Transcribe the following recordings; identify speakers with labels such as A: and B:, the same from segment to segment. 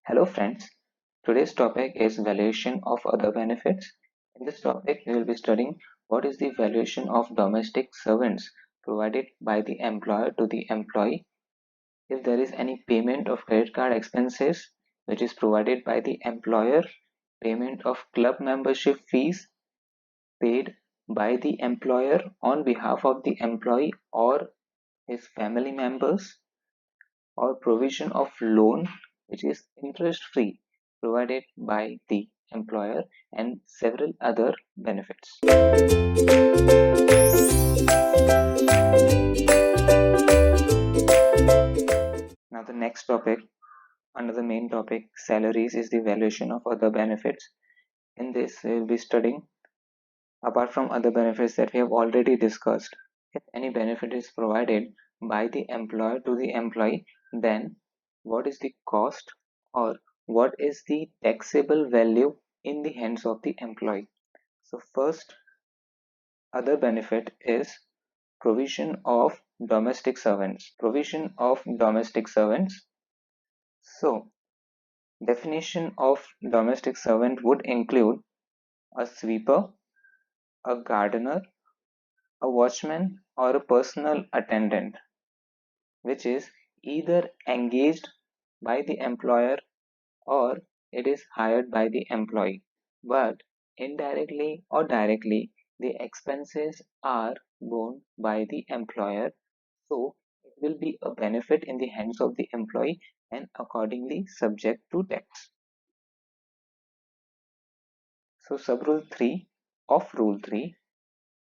A: Hello friends, today's topic is valuation of other benefits. In this topic, we will be studying what is the valuation of domestic servants provided by the employer to the employee, if there is any payment of credit card expenses which is provided by the employer, payment of club membership fees paid by the employer on behalf of the employee or his family members, or provision of loan which is interest free provided by the employer, and several other benefits. Now the next topic under the main topic salaries is the valuation of other benefits. In this we will be studying, apart from other benefits that we have already discussed, if any benefit is provided by the employer to the employee, then what is the cost or what is the taxable value in the hands of the employee. So first other benefit is provision of domestic servants. Provision of domestic servants. So definition of domestic servant would include a sweeper, a gardener, a watchman, or a personal attendant, which is either engaged by the employer or it is hired by the employee, but indirectly or directly the expenses are borne by the employer, so it will be a benefit in the hands of the employee and accordingly subject to tax. So sub-rule 3 of rule 3,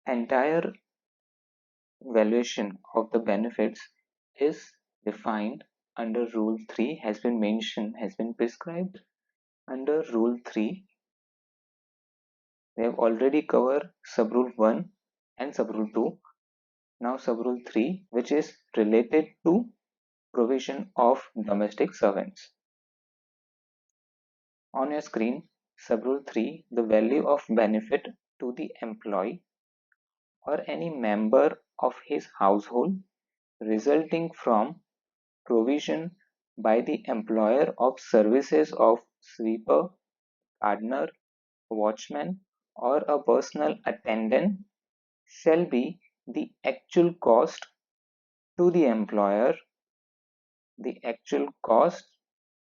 A: entire valuation of the benefits is defined under rule 3, has been mentioned, has been prescribed under rule 3. We have already covered sub-rule 1 and sub-rule 2. Now sub-rule 3, which is related to provision of domestic servants. On your screen, sub-rule 3, the value of benefit to the employee or any member of his household resulting from provision by the employer of services of sweeper, gardener, watchman, or a personal attendant shall be the actual cost to the employer. The actual cost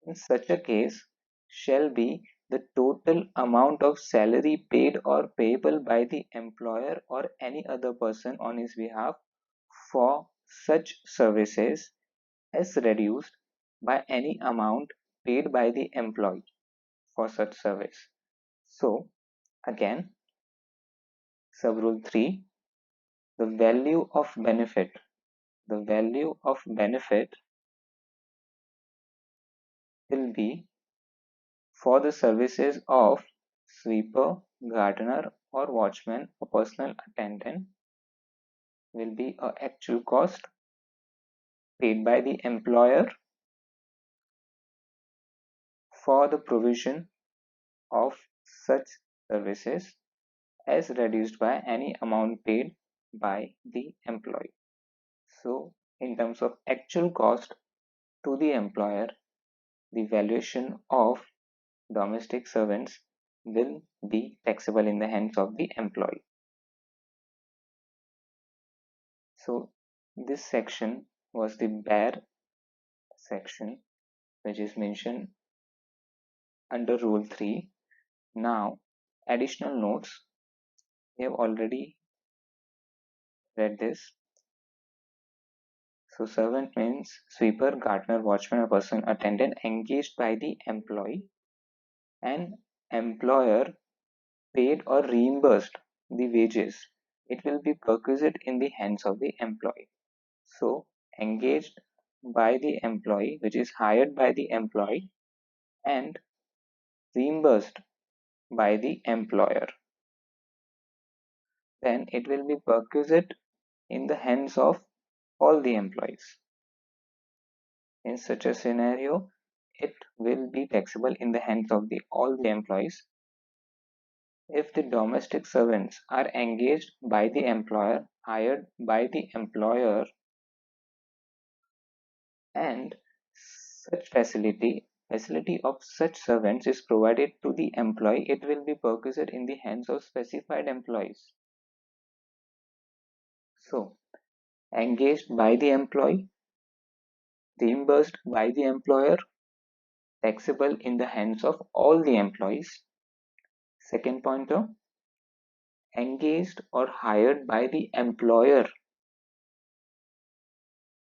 A: in such a case shall be the total amount of salary paid or payable by the employer or any other person on his behalf for such services, as reduced by any amount paid by the employee for such service. So again, sub-rule 3, the value of benefit, the value of benefit will be for the services of sweeper, gardener, or watchman or personal attendant will be a actual cost paid by the employer for the provision of such services, as reduced by any amount paid by the employee. So in terms of actual cost to the employer, the valuation of domestic servants will be taxable in the hands of the employee. So this section was the bare section which is mentioned under rule 3. Now additional notes, we have already read this. So servant means sweeper, gardener, watchman, or person attendant engaged by the employee, and employer paid or reimbursed the wages. It will be perquisite in the hands of the employee. So engaged by the employee, which is hired by the employee, and reimbursed by the employer, then it will be perquisite in the hands of all the employees. In such a scenario, it will be taxable in the hands of all the employees if the domestic servants are engaged by the employer, hired by the employer, and such facility facility of such servants is provided to the employee, it will be perquisite in the hands of specified employees. So, engaged by the employee, reimbursed by the employer, taxable in the hands of all the employees. Second pointer, engaged or hired by the employer.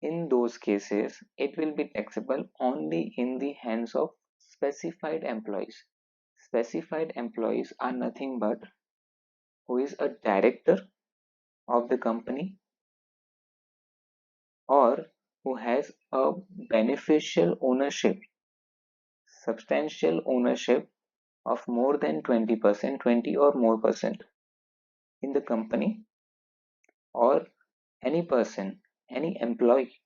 A: In those cases, it will be taxable only in the hands of specified employees. Specified employees are nothing but who is a director of the company or who has a beneficial ownership, substantial ownership of more than 20%, 20 or more percent in the company, or any person, any employee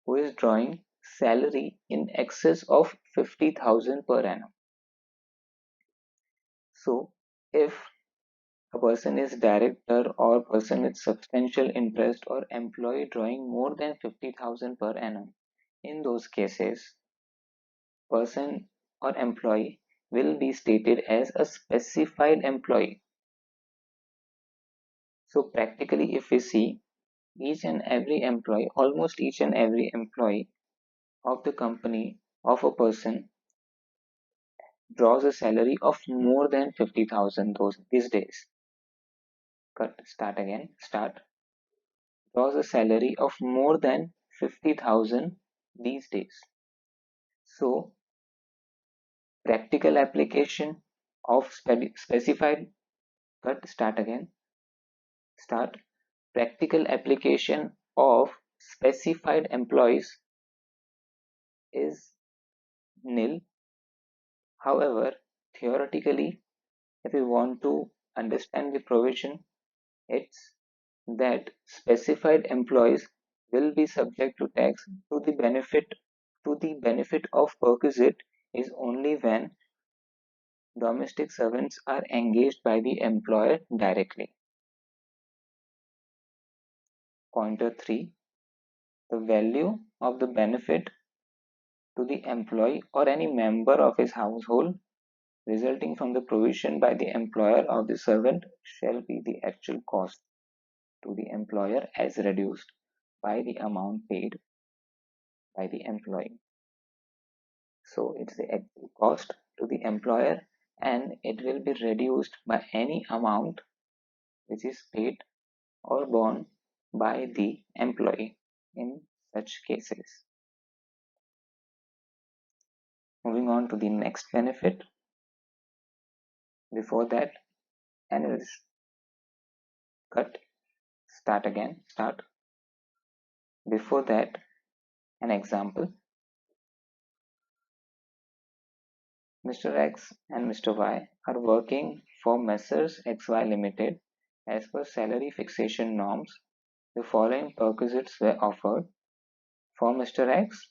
A: who is drawing salary in excess of 50,000 per annum. So, if a person is director or person with substantial interest or employee drawing more than 50,000 per annum, in those cases, person or employee will be stated as a specified employee. So practically, if we see, each and every employee, almost each and every employee of the company of a person draws a salary of more than 50,000 these days. Cut, start again, start. Draws a salary of more than 50,000 these days. So practical application of specified, cut, start again, start. Practical application of specified employees is nil. However, theoretically, if we want to understand the provision, it's that specified employees will be subject to tax to the benefit of perquisite is only when domestic servants are engaged by the employer directly. Pointer 3. The value of the benefit to the employee or any member of his household resulting from the provision by the employer of the servant shall be the actual cost to the employer as reduced by the amount paid by the employee. So it's the actual cost to the employer and it will be reduced by any amount which is paid or borne by the employee in such cases. Moving on to the next benefit. Before that, annual cut, start again, start. Before that, an example. Mr. X and Mr. Y are working for Messrs. XY Limited. As per salary fixation norms, the following perquisites were offered for Mr. X,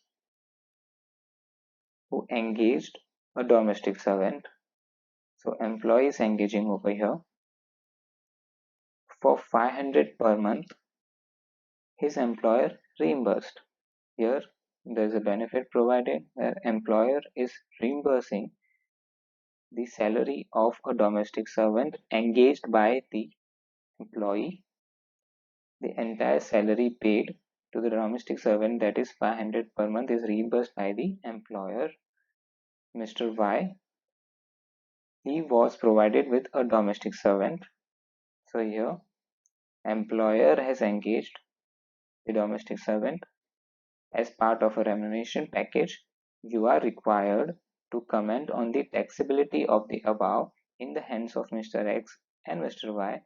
A: who engaged a domestic servant. So employee is engaging over here for 500 per month. His employer reimbursed. Here there is a benefit provided where employer is reimbursing the salary of a domestic servant engaged by the employee. The entire salary paid to the domestic servant, that is 500 per month, is reimbursed by the employer. Mr. Y, he was provided with a domestic servant. So here employer has engaged the domestic servant. As part of a remuneration package, you are required to comment on the taxability of the above in the hands of Mr. X and Mr. Y,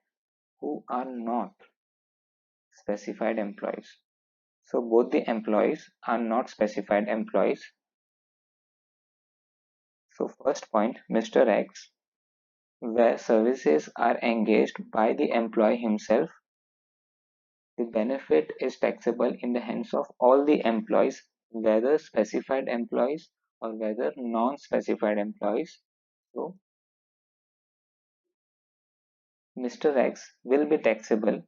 A: who are not specified employees. So both the employees are not specified employees. So first point, Mr. X, where services are engaged by the employee himself, the benefit is taxable in the hands of all the employees, whether specified employees or whether non-specified employees. So Mr. X will be taxable.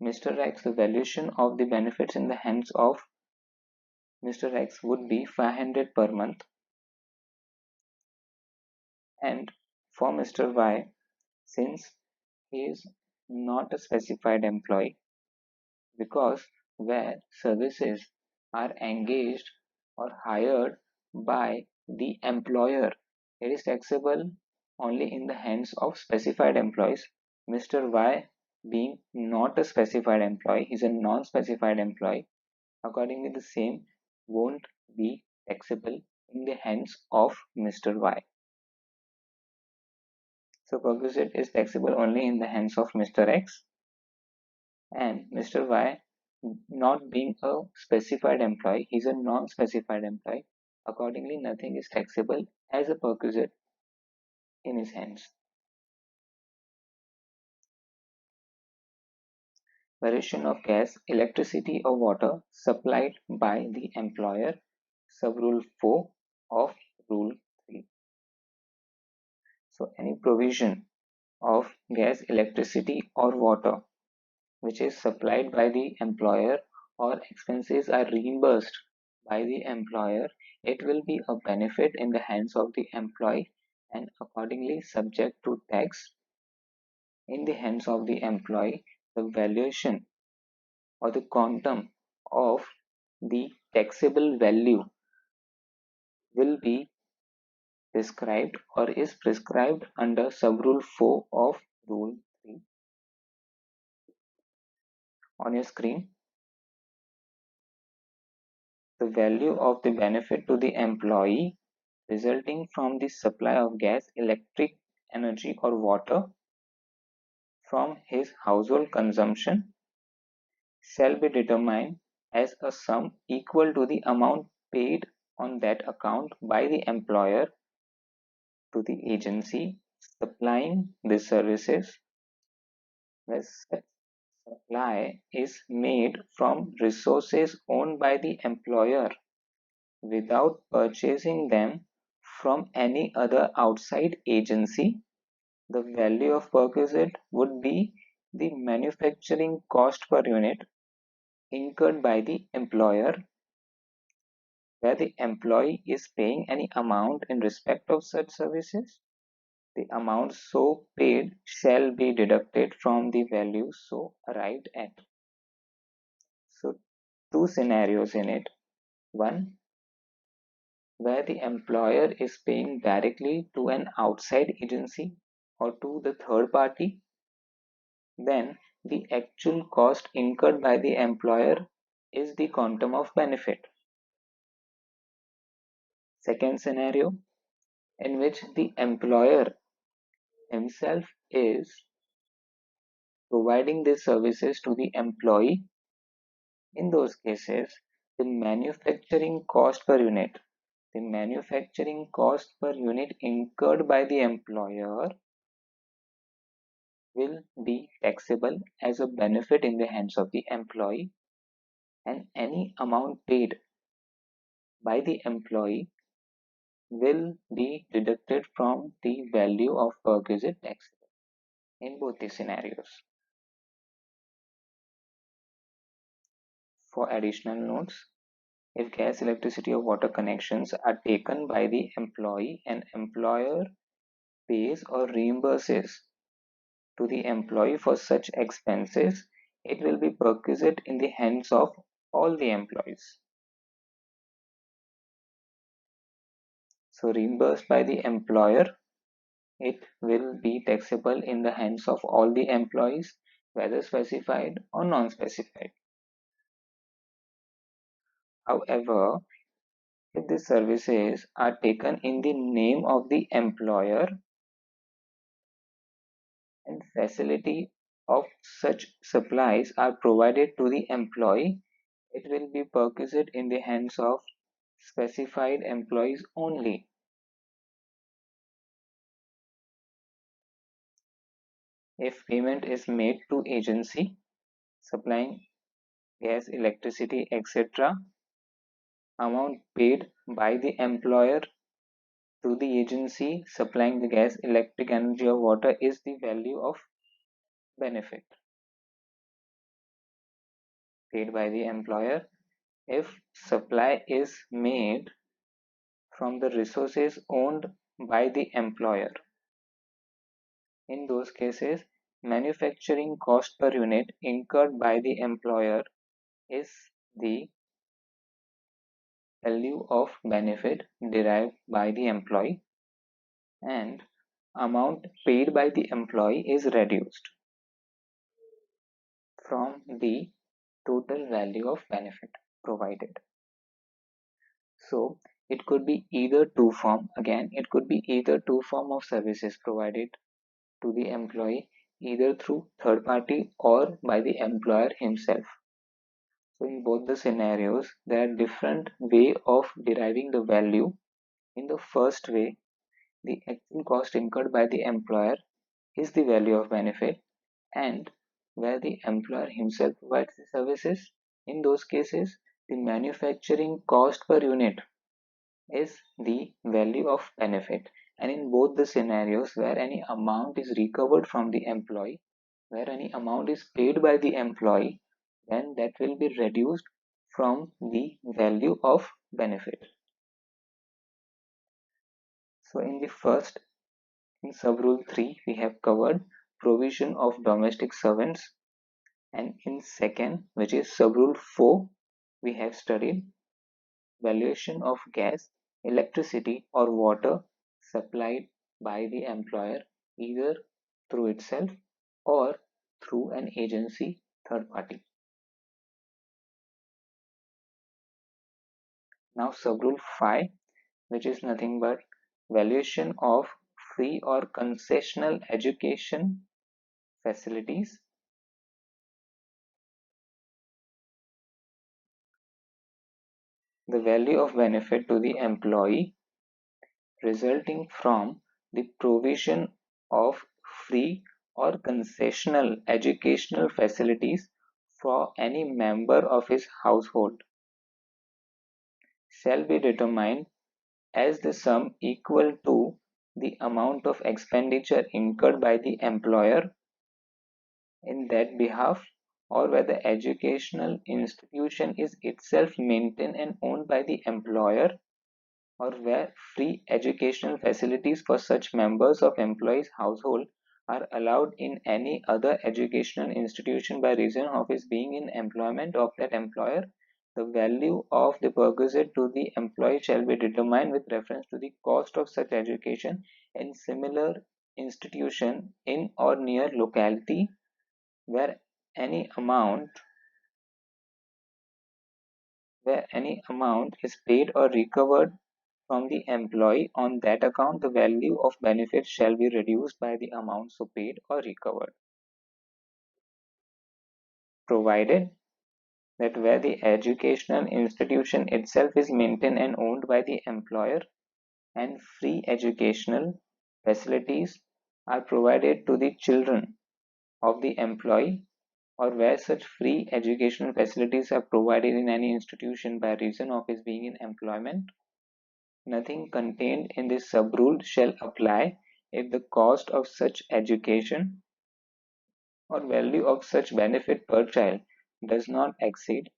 A: Mr. X, the valuation of the benefits in the hands of Mr. X would be 500 per month, and for Mr. Y, since he is not a specified employee, because where services are engaged or hired by the employer, it is taxable only in the hands of specified employees. Mr. Y being not a specified employee, he's a non-specified employee. Accordingly, the same won't be taxable in the hands of Mr. Y. So perquisite is taxable only in the hands of Mr. X, and Mr. Y, not being a specified employee, he's a non-specified employee. Accordingly, nothing is taxable as a perquisite in his hands. Variation of gas, electricity or water supplied by the employer, sub rule 4 of rule 3. So any provision of gas, electricity or water which is supplied by the employer or expenses are reimbursed by the employer, it will be a benefit in the hands of the employee and accordingly subject to tax in the hands of the employee. The valuation or the quantum of the taxable value will be prescribed or is prescribed under subrule 4 of rule 3 on your screen. The value of the benefit to the employee resulting from the supply of gas, electric energy or water from his household consumption shall be determined as a sum equal to the amount paid on that account by the employer to the agency supplying the services, where such supply is made from resources owned by the employer without purchasing them from any other outside agency. The value of perquisite would be the manufacturing cost per unit incurred by the employer, where the employee is paying any amount in respect of such services. The amount so paid shall be deducted from the value so arrived at. So, two scenarios in it. One, where the employer is paying directly to an outside agency or to the third party, then the actual cost incurred by the employer is the quantum of benefit. Second scenario, in which the employer himself is providing these services to the employee. In those cases, the manufacturing cost per unit, the manufacturing cost per unit incurred by the employer will be taxable as a benefit in the hands of the employee, and any amount paid by the employee will be deducted from the value of perquisite taxable in both the scenarios. For additional notes, if gas, electricity, or water connections are taken by the employee, and employer pays or reimburses to the employee for such expenses, it will be perquisite in the hands of all the employees. So reimbursed by the employer, it will be taxable in the hands of all the employees, whether specified or non-specified. However, if the services are taken in the name of the employer and facility of such supplies are provided to the employee, it will be perquisite in the hands of specified employees only. If payment is made to agency supplying gas, electricity, etc., amount paid by the employer to the agency supplying the gas, electric energy or water is the value of benefit paid by the employer, if supply is made from the resources owned by the employer. In those cases, manufacturing cost per unit incurred by the employer is the value of benefit derived by the employee, and amount paid by the employee is reduced from the total value of benefit provided. So it could be either two form, again it could be either two form of services provided to the employee, either through third party or by the employer himself. So in both the scenarios, there are different way of deriving the value. In the first way, the actual cost incurred by the employer is the value of benefit, and where the employer himself provides the services, in those cases, the manufacturing cost per unit is the value of benefit. And in both the scenarios where any amount is recovered from the employee, where any amount is paid by the employee, then that will be reduced from the value of benefit. So in the first, in sub-rule 3, we have covered provision of domestic servants, and in second, which is sub-rule 4, we have studied valuation of gas, electricity or water supplied by the employer, either through itself or through an agency third party. Now sub-rule 5, which is nothing but valuation of free or concessional education facilities. The value of benefit to the employee resulting from the provision of free or concessional educational facilities for any member of his household shall be determined as the sum equal to the amount of expenditure incurred by the employer in that behalf, or where the educational institution is itself maintained and owned by the employer, or where free educational facilities for such members of employees' household are allowed in any other educational institution by reason of his being in employment of that employer. The value of the perquisite to the employee shall be determined with reference to the cost of such education in similar institution in or near locality where any amount is paid or recovered from the employee. On that account, the value of benefit shall be reduced by the amount so paid or recovered, provided that where the educational institution itself is maintained and owned by the employer and free educational facilities are provided to the children of the employee, or where such free educational facilities are provided in any institution by reason of his being in employment, nothing contained in this sub-rule shall apply if the cost of such education or value of such benefit per child does not exceed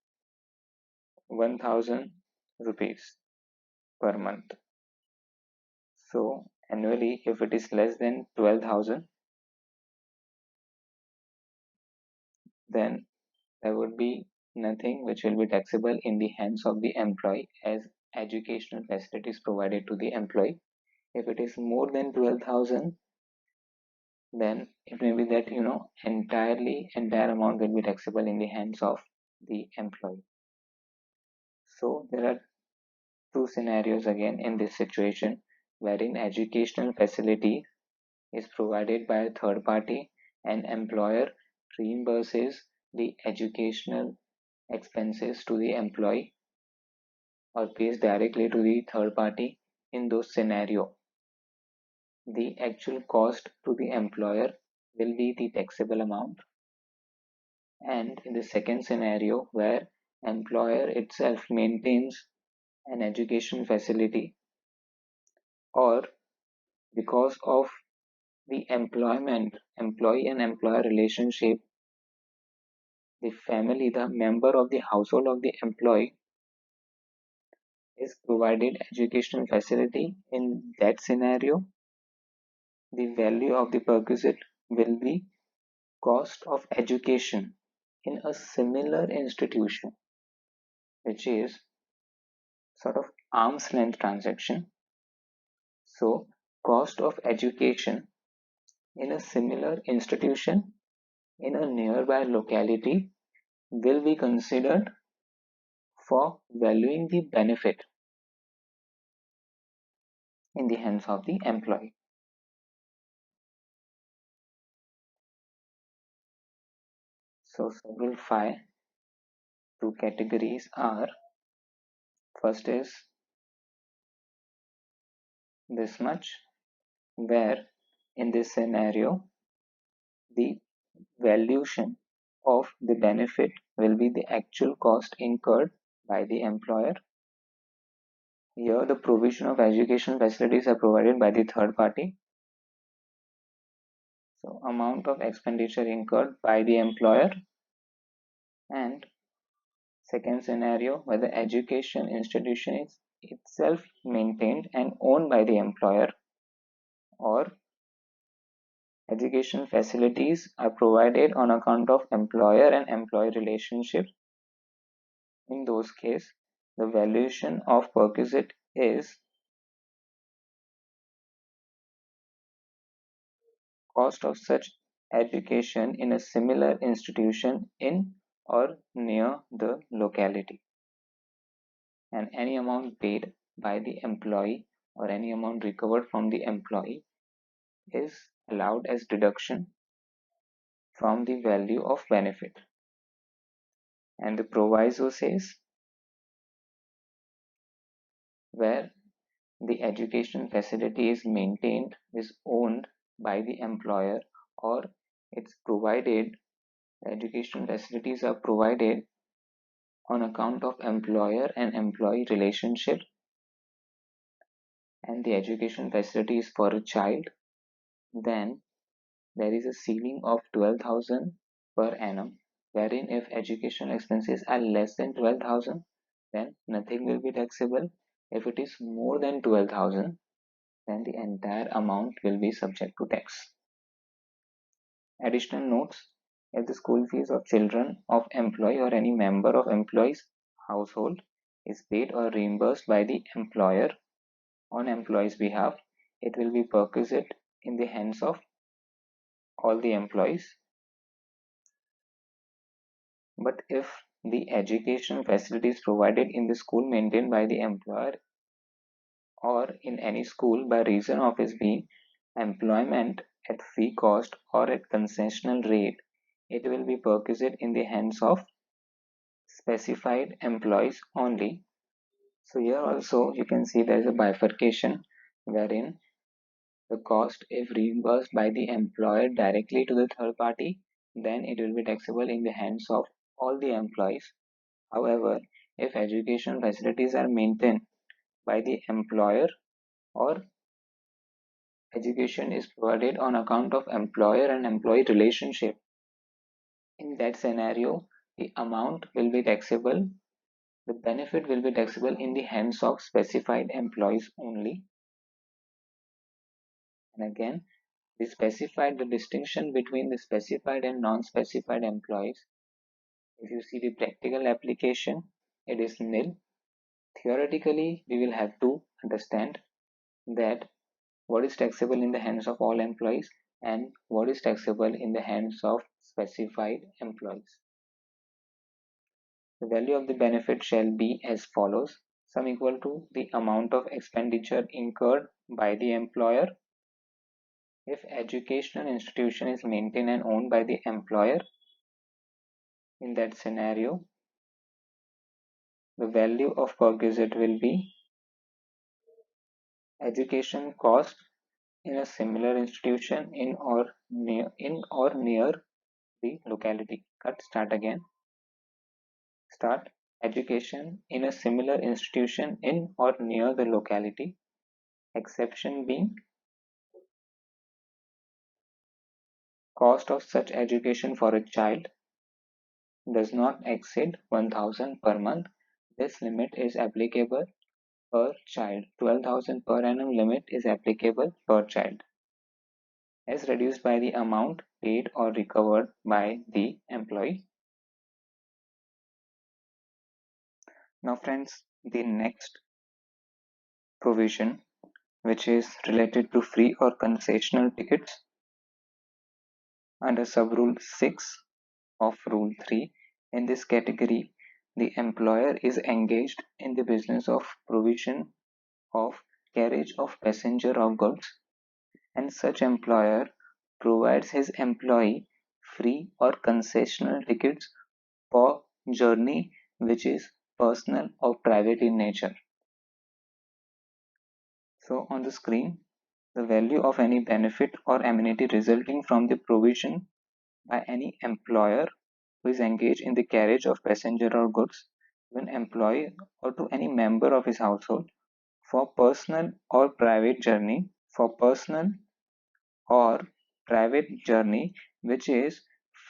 A: 1000 rupees per month. So annually, if it is less than 12,000, then there would be nothing which will be taxable in the hands of the employee as educational facilities provided to the employee. If it is more than 12,000, then it may be that entire amount will be taxable in the hands of the employee. So there are two scenarios again in this situation wherein educational facility is provided by a third party and employer reimburses the educational expenses to the employee or pays directly to the third party. In those scenario, the actual cost to the employer will be the taxable amount, and in the second scenario where employer itself maintains an education facility, or because of the employee and employer relationship, the family, the member of the household of the employee is provided educational facility, in that scenario, the value of the perquisite will be cost of education in a similar institution, which is sort of arm's length transaction. So, cost of education in a similar institution in a nearby locality will be considered for valuing the benefit in the hands of the employee. So, simplify two categories are: first is this much, where in this scenario the valuation of the benefit will be the actual cost incurred by the employer. Here, the provision of education facilities are provided by the third party. So, amount of expenditure incurred by the employer. And second scenario, where the education institution is itself maintained and owned by the employer, or education facilities are provided on account of employer and employee relationship. In those cases, the valuation of perquisite is cost of such education in a similar institution in or near the locality, and any amount paid by the employee or any amount recovered from the employee is allowed as deduction from the value of benefit. And the proviso says, where the education facility is maintained, is owned by the employer, or it's provided, education facilities are provided on account of employer and employee relationship, and the education facility is for a child, then there is a ceiling of 12,000 per annum, wherein if education expenses are less than 12,000, then nothing will be taxable. If it is more than 12,000, then the entire amount will be subject to tax. Additional notes: if the school fees of children of employee or any member of employee's household is paid or reimbursed by the employer on employee's behalf, it will be perquisite in the hands of all the employees. But if the education facility is provided in the school maintained by the employer or in any school by reason of his being employment at free cost or at concessional rate, it will be perquisite in the hands of specified employees only. So here also you can see there is a bifurcation, wherein the cost, if reimbursed by the employer directly to the third party, then it will be taxable in the hands of all the employees. However, if education facilities are maintained by the employer, or education is provided on account of employer and employee relationship, in that scenario, the amount will be taxable, the benefit will be taxable in the hands of specified employees only. And again, the distinction between the specified and non-specified employees, if you see the practical application, it is nil. Theoretically, we will have to understand that what is taxable in the hands of all employees and what is taxable in the hands of specified employees. The value of the benefit shall be as follows: sum equal to the amount of expenditure incurred by the employer. If educational institution is maintained and owned by the employer, in that scenario, the value of perquisite will be education cost in a similar institution in or near the locality. Start again. Start. Education in a similar institution in or near the locality. Exception being cost of such education for a child does not exceed 1,000 per month. This limit is applicable per child. 12,000 per annum limit is applicable per child, as reduced by the amount paid or recovered by the employee. Now, friends, the next provision, which is related to free or concessional tickets under sub-rule 6 of rule 3. In this category, the employer is engaged in the business of provision of carriage of passenger or goods, and such employer provides his employee free or concessional tickets for journey which is personal or private in nature. So on the screen, the value of any benefit or amenity resulting from the provision by any employer who is engaged in the carriage of passenger or goods to an employee or to any member of his household for personal or private journey, which is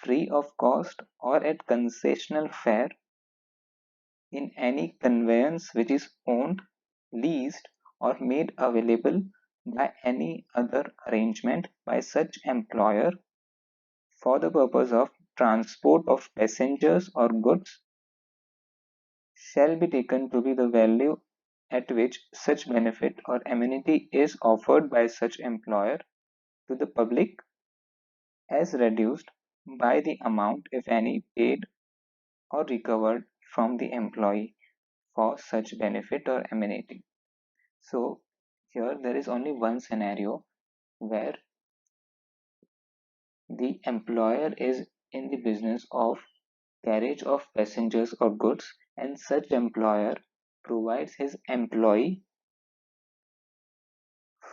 A: free of cost or at concessional fare in any conveyance which is owned, leased, or made available by any other arrangement by such employer for the purpose of transport of passengers or goods, shall be taken to be the value at which such benefit or amenity is offered by such employer to the public, as reduced by the amount, if any, paid or recovered from the employee for such benefit or amenity. So here there is only one scenario where the employer is in the business of carriage of passengers or goods, and such employer provides his employee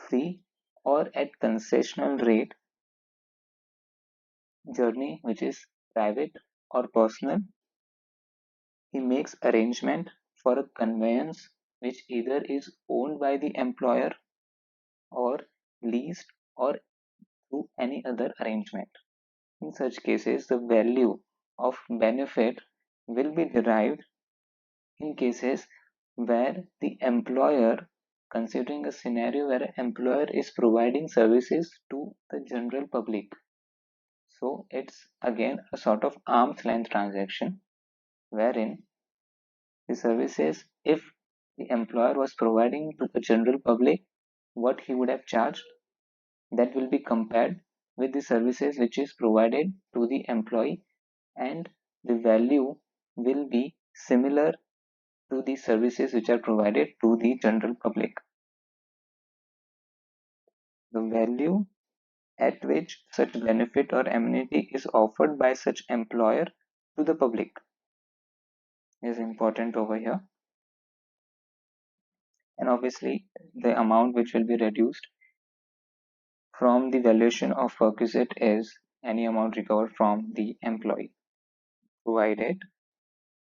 A: free or at concessional rate journey which is private or personal. He makes arrangement for a conveyance which either is owned by the employer or leased or through any other arrangement. In such cases, the value of benefit will be derived in cases where the employer, considering a scenario where an employer is providing services to the general public. So it's again a sort of arm's length transaction wherein the services, if the employer was providing to the general public what he would have charged, that will be compared with the services which is provided to the employee, and the value will be similar to the services which are provided to the general public. The value at which such benefit or amenity is offered by such employer to the public is important over here, and obviously the amount which will be reduced from the valuation of perquisite is any amount recovered from the employee, provided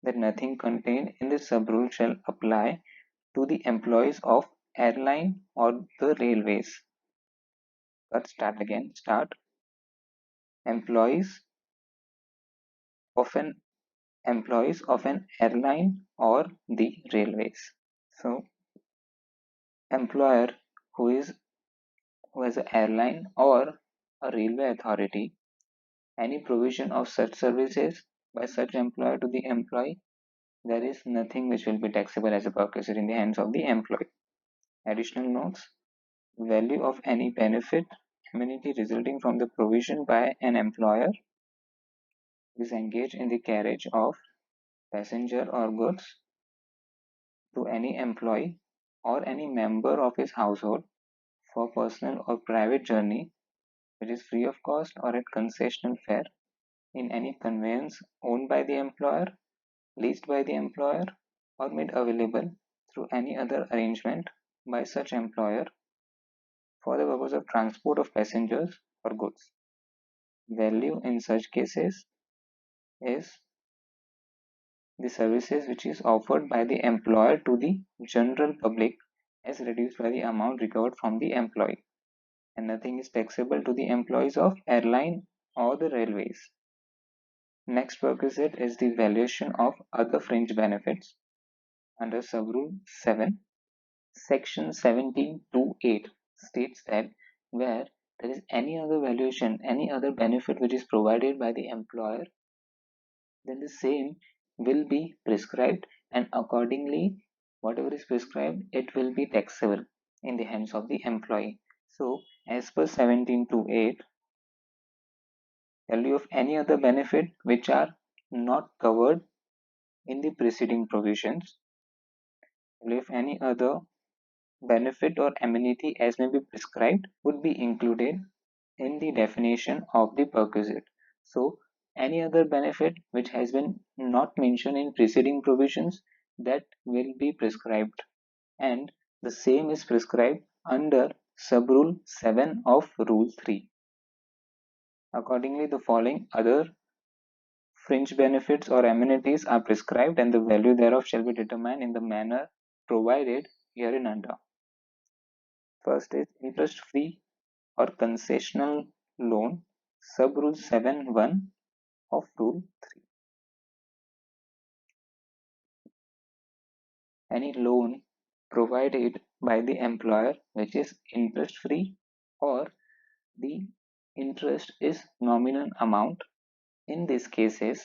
A: that nothing contained in this sub-rule shall apply to the employees of airline or the railways. Let's start again. Employees of an airline or the railways. So employer who is who has an airline or a railway authority, any provision of such services by such employer to the employee, there is nothing which will be taxable as a perquisite in the hands of the employee. Additional notes: value of any benefit amenity resulting from the provision by an employer who is engaged in the carriage of passenger or goods to any employee or any member of his household for personal or private journey which is free of cost or at concessional fare in any conveyance owned by the employer, leased by the employer, or made available through any other arrangement by such employer for the purpose of transport of passengers or goods. Value in such cases is the services which is offered by the employer to the general public, as reduced by the amount recovered from the employee, and nothing is taxable to the employees of airline or the railways. Next perquisite is the valuation of other fringe benefits under sub-rule 7. Section 17(2)(8) states that where there is any other valuation, any other benefit which is provided by the employer, then the same will be prescribed, and accordingly whatever is prescribed, it will be taxable in the hands of the employee. So as per 17(2)(8), value of any other benefit which are not covered in the preceding provisions, value of any other benefit or amenity as may be prescribed would be included in the definition of the perquisite. So any other benefit which has been not mentioned in preceding provisions, that will be prescribed, and the same is prescribed under sub-rule 7 of rule 3. Accordingly, the following other fringe benefits or amenities are prescribed, and the value thereof shall be determined in the manner provided hereinunder. First is interest-free or concessional loan, sub-rule 7(1) of rule 3. Any loan provided by the employer which is interest-free, or the interest is nominal amount. In these cases,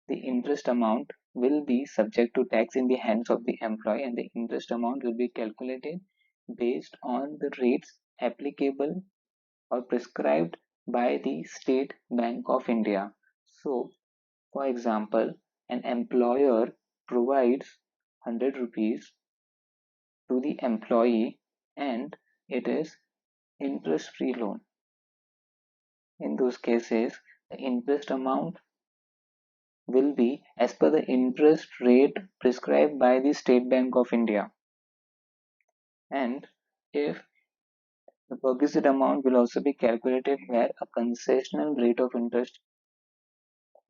A: the interest amount will be subject to tax in the hands of the employee, and the interest amount will be calculated based on the rates applicable or prescribed by the State Bank of India. So, for example, an employer provides 100 rupees to the employee, and it is interest free loan. In those cases, the interest amount will be as per the interest rate prescribed by the State Bank of India. And if the perquisite amount will also be calculated where a concessional rate of interest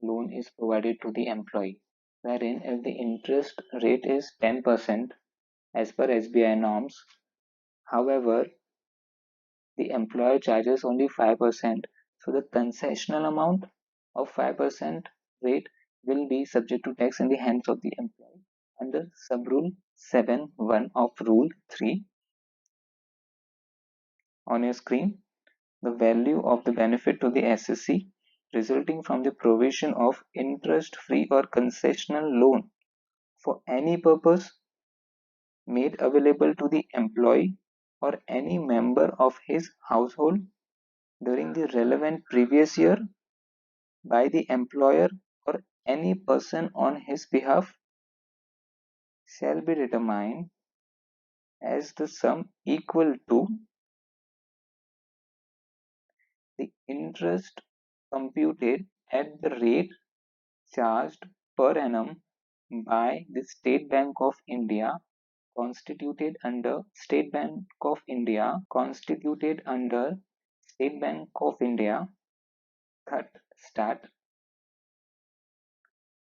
A: loan is provided to the employee, wherein if the interest rate is 10% as per SBI norms, however, the employer charges only 5%, so the concessional amount of 5% rate will be subject to tax in the hands of the employee under sub-rule 7(1) of rule 3. On your screen, the value of the benefit to the SSC resulting from the provision of interest-free or concessional loan for any purpose made available to the employee or any member of his household during the relevant previous year by the employer or any person on his behalf shall be determined as the sum equal to the interest computed at the rate charged per annum by the State Bank of India, constituted under State Bank of India, Cut Stat,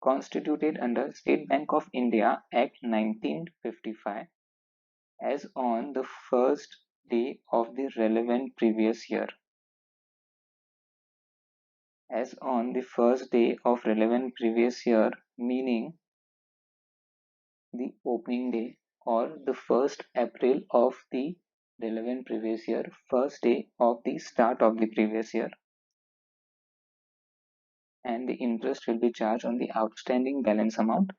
A: constituted under State Bank of India Act 1955, as on the first day of the relevant previous year. As on the first day of relevant previous year, meaning the opening day or the 1st April of the relevant previous year, first day of the start of the previous year, and the interest will be charged on the outstanding balance amount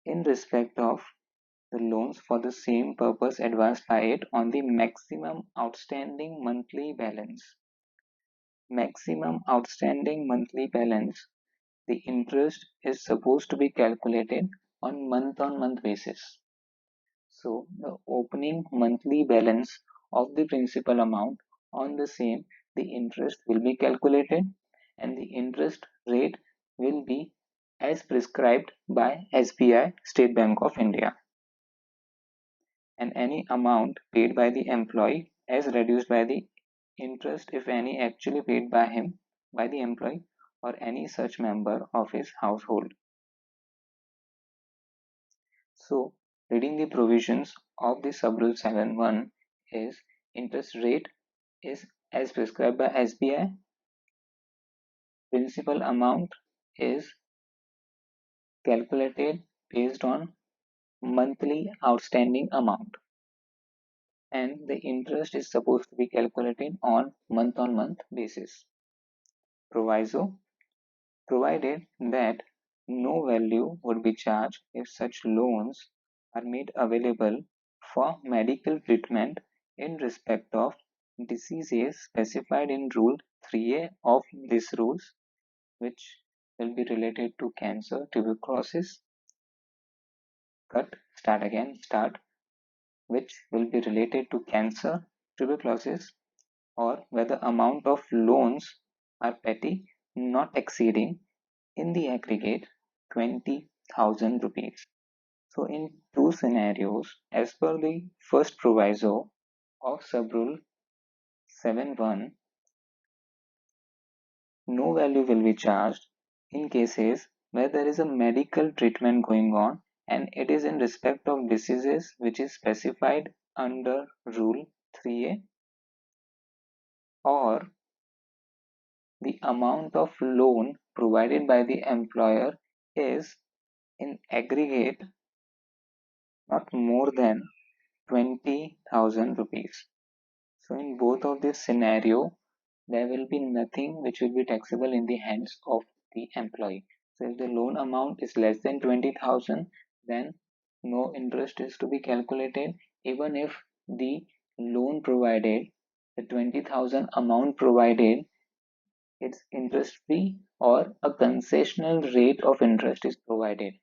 A: in respect of the loans for the same purpose advanced by it on the maximum outstanding monthly balance. Maximum outstanding monthly balance. The interest is supposed to be calculated on month basis. So the opening monthly balance of the principal amount, on the same the interest will be calculated, and the interest rate will be as prescribed by SBI, State Bank of India, and any amount paid by the employee as reduced by the interest, if any, actually paid by him by the employee or any such member of his household. So reading the provisions of the sub-rule 7(1) is interest rate is as prescribed by SBI, principal amount is calculated based on monthly outstanding amount. and the interest is supposed to be calculated on month basis. Proviso: provided that no value would be charged if such loans are made available for medical treatment in respect of diseases specified in Rule 3A of these rules, which will be related to cancer, tuberculosis, which will be related to cancer, tuberculosis, or where the amount of loans are petty, not exceeding in the aggregate 20,000 rupees. So in two scenarios, as per the first proviso of Sub-Rule 7.1, no value will be charged in cases where there is a medical treatment going on and it is in respect of diseases which is specified under Rule 3A, or the amount of loan provided by the employer is in aggregate not more than 20,000 rupees. So in both of this scenario, there will be nothing which will be taxable in the hands of the employee. So if the loan amount is less than 20,000, then no interest is to be calculated, even if the loan provided, the 20,000 amount provided, it's interest free or a concessional rate of interest is provided.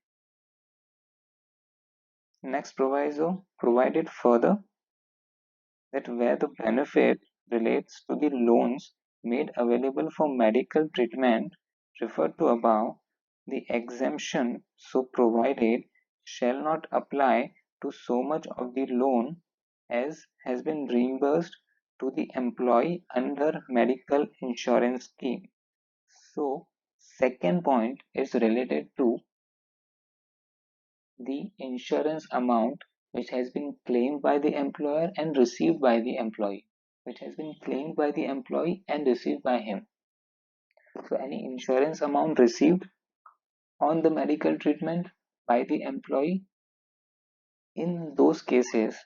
A: Next proviso provided further that where the benefit relates to the loans made available for medical treatment referred to above, the exemption so provided shall not apply to so much of the loan as has been reimbursed to the employee under medical insurance scheme. So, second point is related to the insurance amount which has been claimed by the employer and received by the employee, which has been claimed by the employee and received by him. So any insurance amount received on the medical treatment by the employee, in those cases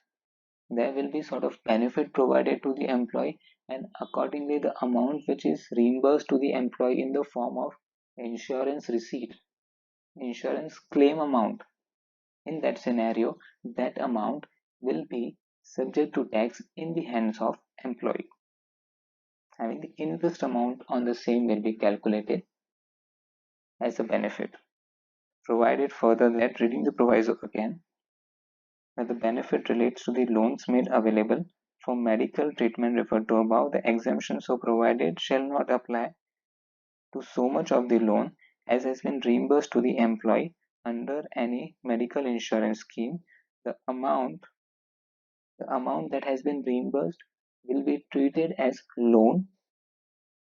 A: there will be sort of benefit provided to the employee, and accordingly the amount which is reimbursed to the employee in the form of insurance receipt, insurance claim amount, in that scenario, that amount will be subject to tax in the hands of employee. Having the interest amount on the same will be calculated as a benefit. Provided further that, reading the proviso again, that the benefit relates to the loans made available for medical treatment referred to above, the exemption so provided shall not apply to so much of the loan as has been reimbursed to the employee under any medical insurance scheme. The amount that has been reimbursed will be treated as loan,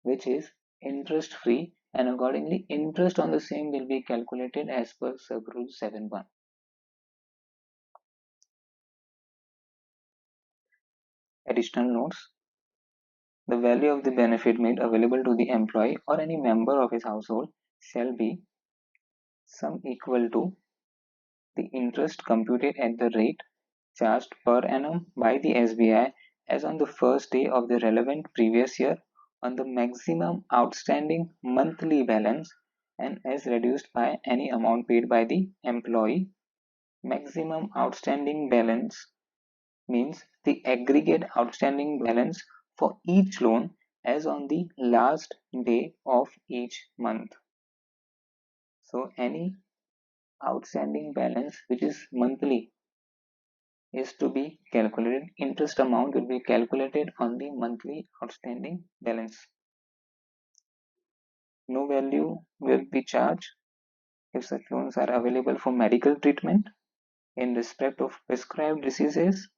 A: which is interest free, and accordingly interest on the same will be calculated as per Sub-Rule 7.1. Additional notes: the value of the benefit made available to the employee or any member of his household shall be sum equal to the interest computed at the rate charged per annum by the SBI as on the first day of the relevant previous year on the maximum outstanding monthly balance, and as reduced by any amount paid by the employee. Maximum outstanding balance means the aggregate outstanding balance for each loan as on the last day of each month. So any outstanding balance which is monthly is to be calculated. Interest amount will be calculated on the monthly outstanding balance. No value will be charged if such loans are available for medical treatment in respect of prescribed diseases,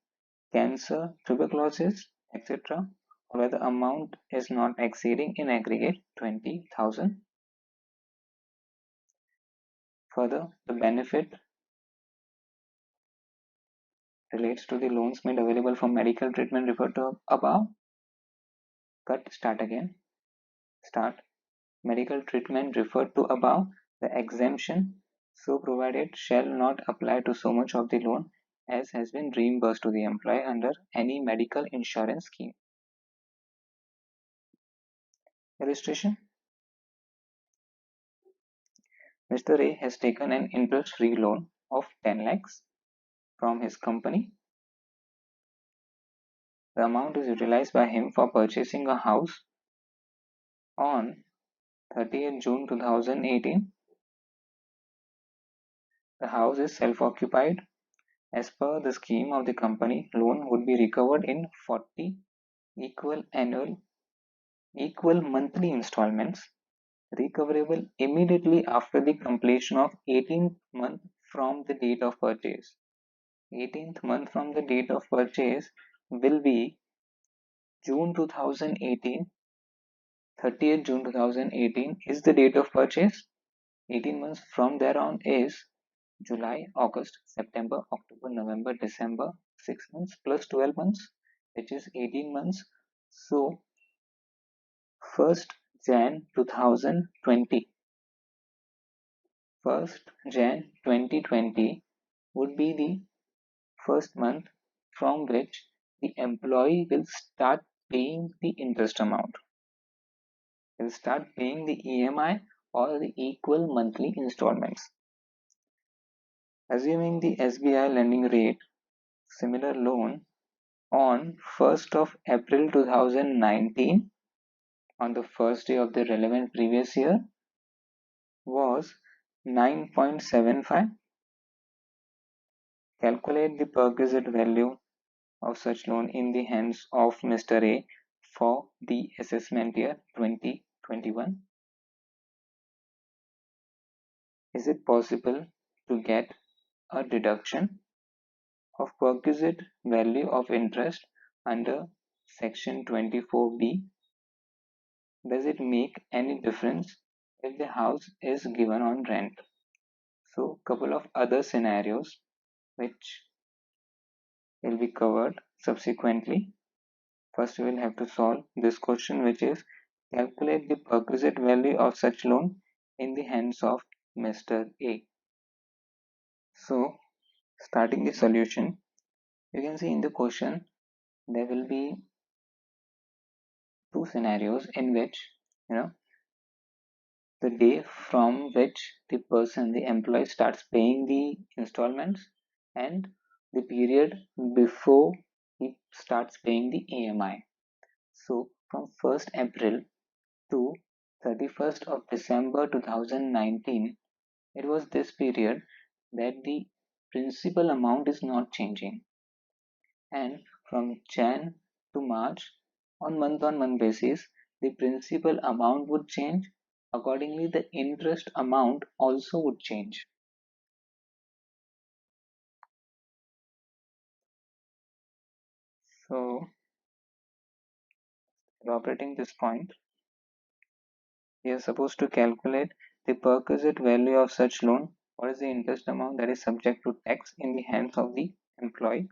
A: cancer, tuberculosis, etc., or where the amount is not exceeding in aggregate 20,000. Further, the benefit relates to the loans made available for medical treatment referred to above. Start. Medical treatment referred to above, the exemption so provided shall not apply to so much of the loan as has been reimbursed to the employee under any medical insurance scheme. Illustration: Mr. A has taken an interest-free loan of 10 lakhs from his company. The amount is utilized by him for purchasing a house on 30th June 2018. The house is self-occupied. As per the scheme of the company, loan would be recovered in 40 equal monthly installments, recoverable immediately after the completion of 18th month from the date of purchase. 18th month from the date of purchase will be June 2018. 30th June 2018 is the date of purchase. 18 months from there on is July, August, September, October, November, December. 6 months plus 12 months, which is 18 months. So 1st Jan 2020. 1st Jan 2020 would be the first month from which the employee will start paying the interest amount. Will start paying the EMI or the equal monthly installments. Assuming the SBI lending rate, similar loan on 1st of April 2019, on the first day of the relevant previous year, was 9.75. Calculate the perquisite value of such loan in the hands of Mr. A for the assessment year 2021. Is it possible to get a deduction of perquisite value of interest under section 24B? Does it make any difference if the house is given on rent? So, couple of other scenarios which will be covered subsequently. First, we will have to solve this question, which is calculate the perquisite value of such loan in the hands of Mr. A. So, starting the solution, you can see in the question there will be two scenarios in which the day from which the employee starts paying the installments and the period before he starts paying the EMI. So from 1st April to 31st of December 2019, it was this period that the principal amount is not changing, and from Jan to March, on month basis, the principal amount would change. Accordingly, the interest amount also would change. So, elaborating this point, we are supposed to calculate the perquisite value of such loan. What is the interest amount that is subject to tax in the hands of the employee?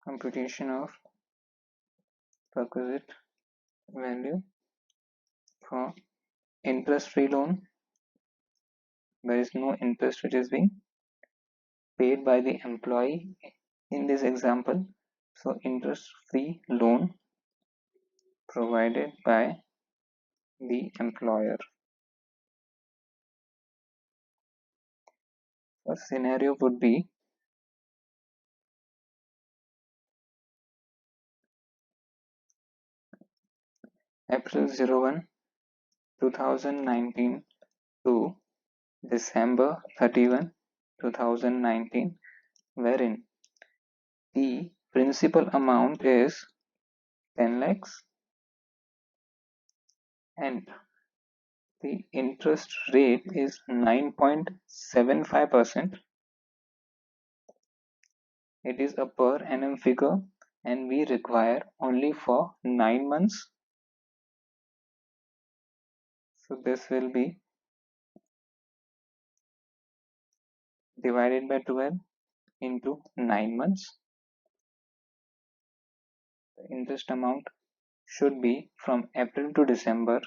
A: Computation of perquisite value for interest-free loan. There is no interest which is being paid by the employee in this example. So interest-free loan provided by the employer. First scenario would be April 01, 2019 to December 31, 2019, wherein the principal amount is 10 lakhs and the interest rate is 9.75%. It is a per annum figure and we require only for 9 months. So this will be divided by 12 into 9 months. The interest amount should be from April to December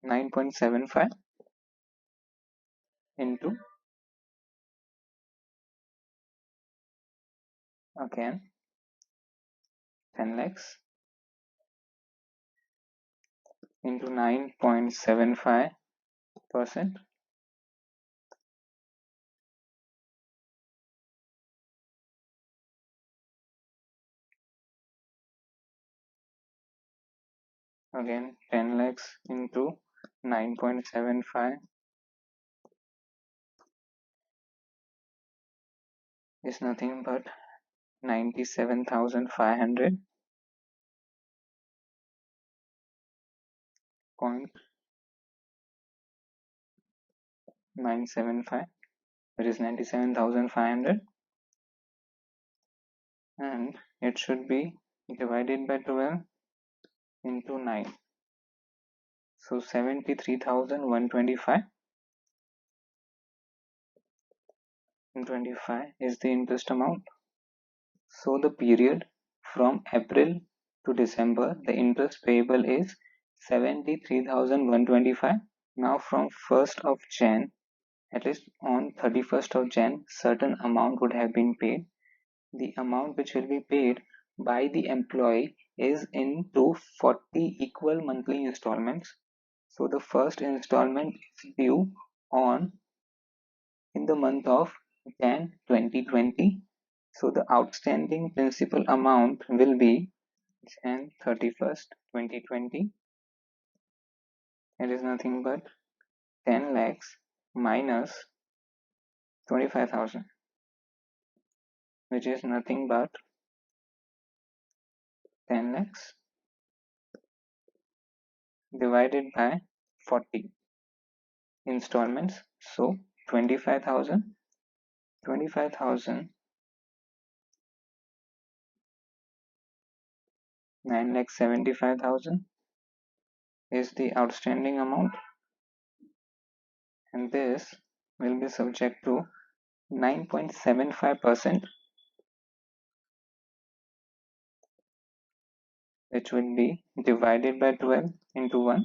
A: 9.75 into, again, 10 lakhs into 9.75%, again 10 lakhs into 9.75 is nothing but 97,500.975, which is 97,500, and it should be divided by 12 into 9. So 73,125 and 25 is the interest amount. So the period from April to December, the interest payable is 73,125. Now from 1st of Jan, at least on 31st of Jan, certain amount would have been paid. The amount which will be paid by the employee is into 40 equal monthly installments. So the first installment is due on in the month of Jan 2020. So the outstanding principal amount will be Jan 31st, 2020. It is nothing but 10 lakhs minus 25,000, which is nothing but 10 lakhs divided by 40 installments. So 25,000, 25,000, 9,75,000 is the outstanding amount, and this will be subject to 9.75%, which will be divided by 12 into 1.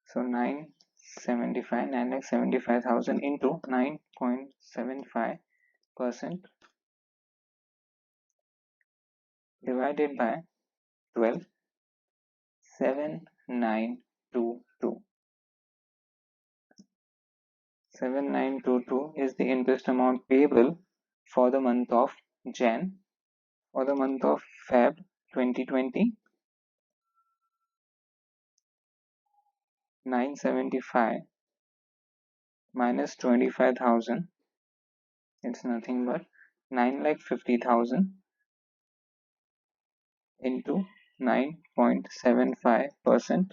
A: So 9,75,000 into 9.75% divided by 12, 7,922. 7,922 is the interest amount payable for the month of Jan. For the month of Feb 2020, 975 minus 25,000, it's nothing but 9,50,000 into 9.75%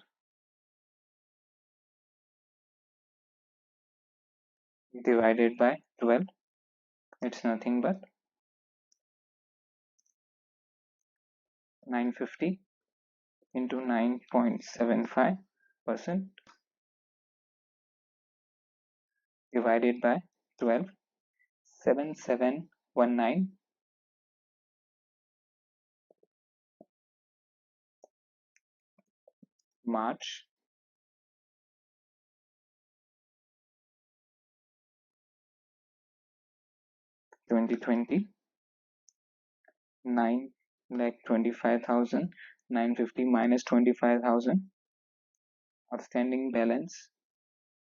A: divided by 12. It's nothing but 950 into 9.75% divided by 12. 7719. March 2020, 9,25,000, 950 minus 25,000, outstanding balance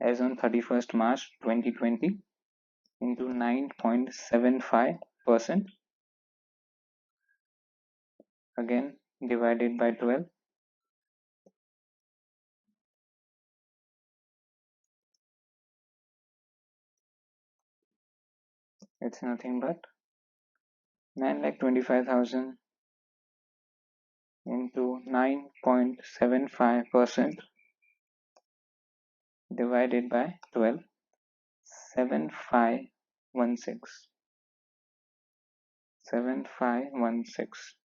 A: as on 31st March 2020 into 9.75%, again divided by 12. It's nothing but 9,25,000 into 9.75% divided by 12. 7516. 7516.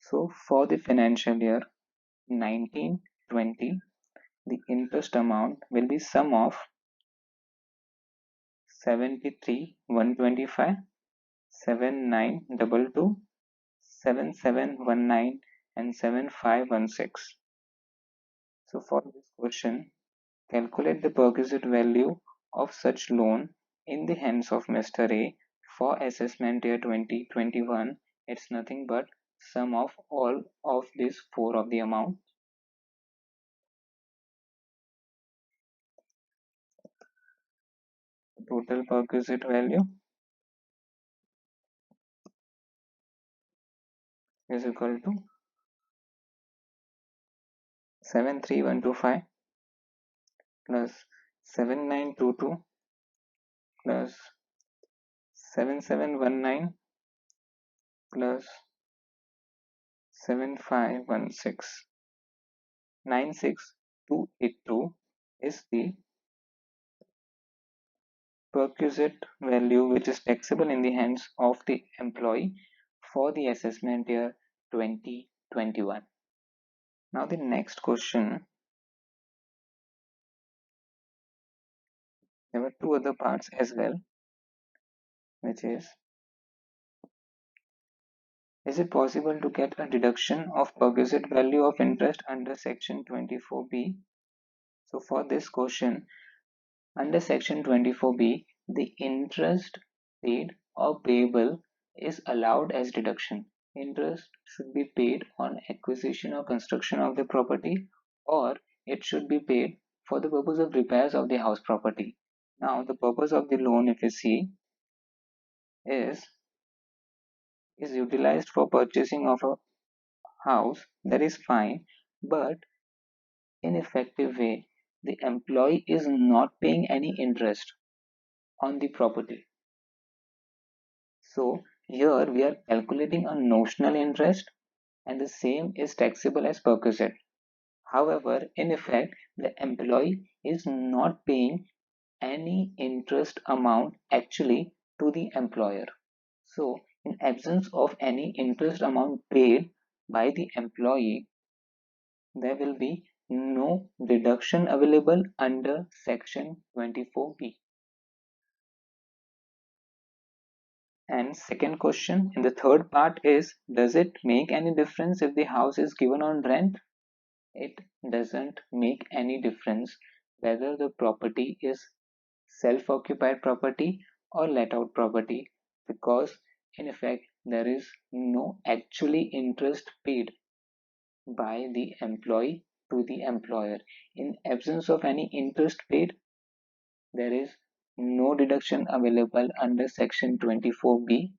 A: So for the financial year 1920, the interest amount will be sum of 73,125, 7,922, 7719 and 7516. So for this question, calculate the perquisite value of such loan in the hands of Mr. A for assessment year 2021. It's nothing but sum of all of these four of the amount. Total perquisite value is equal to 73125 plus 7922 plus 7719 plus 7516. 96282 is the perquisite value which is taxable in the hands of the employee for the assessment year 2021. Now the next question, there were two other parts as well, which is it possible to get a deduction of perquisite value of interest under section 24B? So for this question, under section 24B, the interest paid or payable is allowed as deduction. Interest should be paid on acquisition or construction of the property, or it should be paid for the purpose of repairs of the house property. Now, the purpose of the loan, if you see, is utilized for purchasing of a house, that is fine, but in effective way, the employee is not paying any interest on the property. So here we are calculating a notional interest and the same is taxable as perquisite. However, in effect, the employee is not paying any interest amount actually to the employer. So in absence of any interest amount paid by the employee, there will be no deduction available under section 24B. And second question in the third part is, does it make any difference if the house is given on rent? It doesn't make any difference whether the property is self-occupied property or let out property, because in effect there is no actually interest paid by the employee to the employer. In absence of any interest paid, there is no deduction available under section 24B,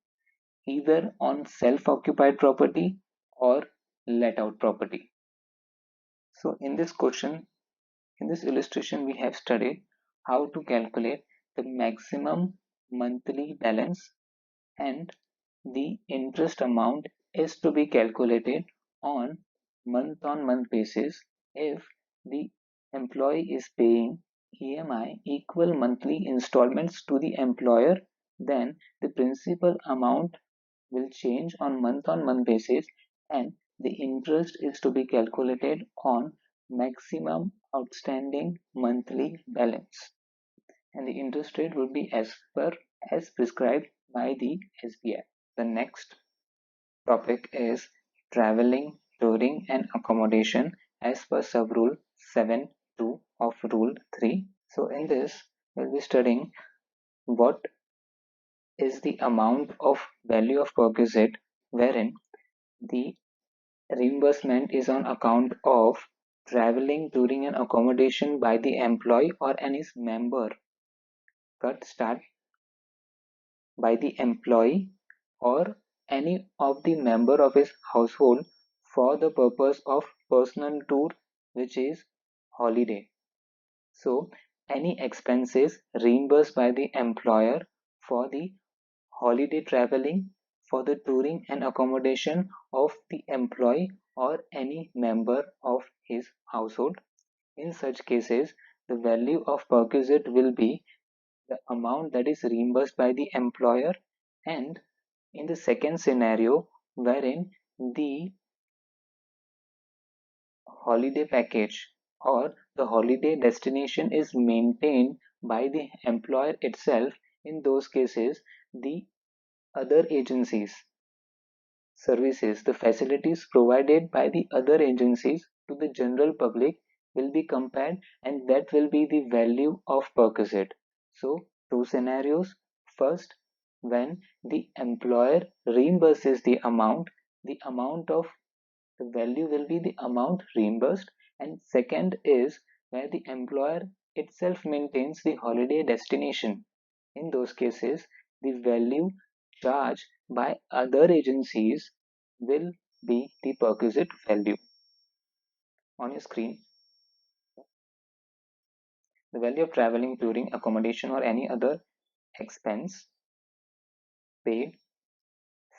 A: either on self-occupied property or let out property. So in this question, in this illustration, we have studied how to calculate the maximum monthly balance, and the interest amount is to be calculated on month basis if the employee is paying EMI equal monthly installments to the employer. Then the principal amount will change on month basis, and the interest is to be calculated on maximum outstanding monthly balance, and the interest rate will be as prescribed by the SBI. The next topic is traveling, touring and accommodation as per sub rule 7.2 of rule 3. So in this we'll be studying what is the amount of value of perquisite wherein the reimbursement is on account of traveling, touring and accommodation by the employee or any member. Cut start by the employee or any of the member of his household for the purpose of personal tour, which is holiday. So any expenses reimbursed by the employer for the holiday traveling, for the touring and accommodation of the employee or any member of his household. In such cases, the value of perquisite will be the amount that is reimbursed by the employer. And in the second scenario, wherein the holiday package or the holiday destination is maintained by the employer itself, in those cases, the other agencies services, the facilities provided by the other agencies to the general public will be compared, and that will be the value of perquisite. So, two scenarios. First, when the employer reimburses the amount of the value will be the amount reimbursed, and second is where the employer itself maintains the holiday destination. In those cases, the value charged by other agencies will be the perquisite value. On your screen, the value of traveling, touring, accommodation, or any other expense paid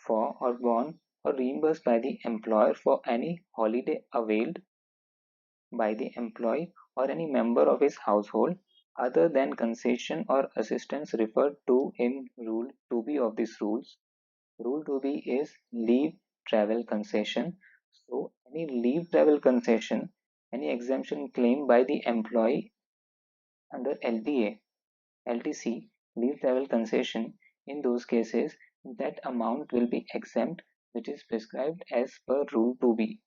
A: for or borne or reimbursed by the employer for any holiday availed by the employee or any member of his household other than concession or assistance referred to in Rule 2B of these rules. Rule 2B is leave travel concession. So, any leave travel concession, any exemption claimed by the employee under LTA, LTC, leave travel concession, in those cases, that amount will be exempt, which is prescribed as per Rule 2B,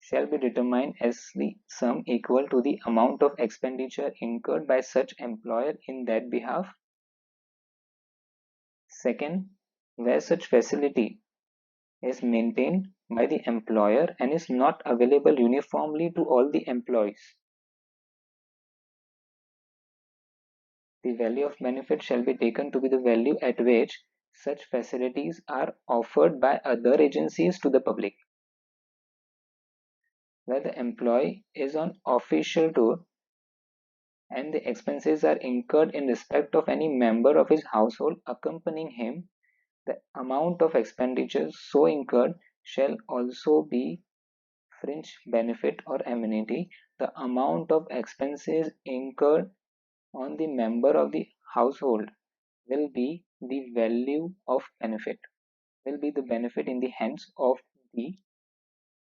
A: shall be determined as the sum equal to the amount of expenditure incurred by such employer in that behalf. Second, where such facility is maintained by the employer and is not available uniformly to all the employees, the value of benefit shall be taken to be the value at which such facilities are offered by other agencies to the public. Where the employee is on official tour and the expenses are incurred in respect of any member of his household accompanying him, the amount of expenditure so incurred shall also be fringe benefit or amenity. The amount of expenses incurred on the member of the household will be the value of benefit, will be the benefit in the hands of the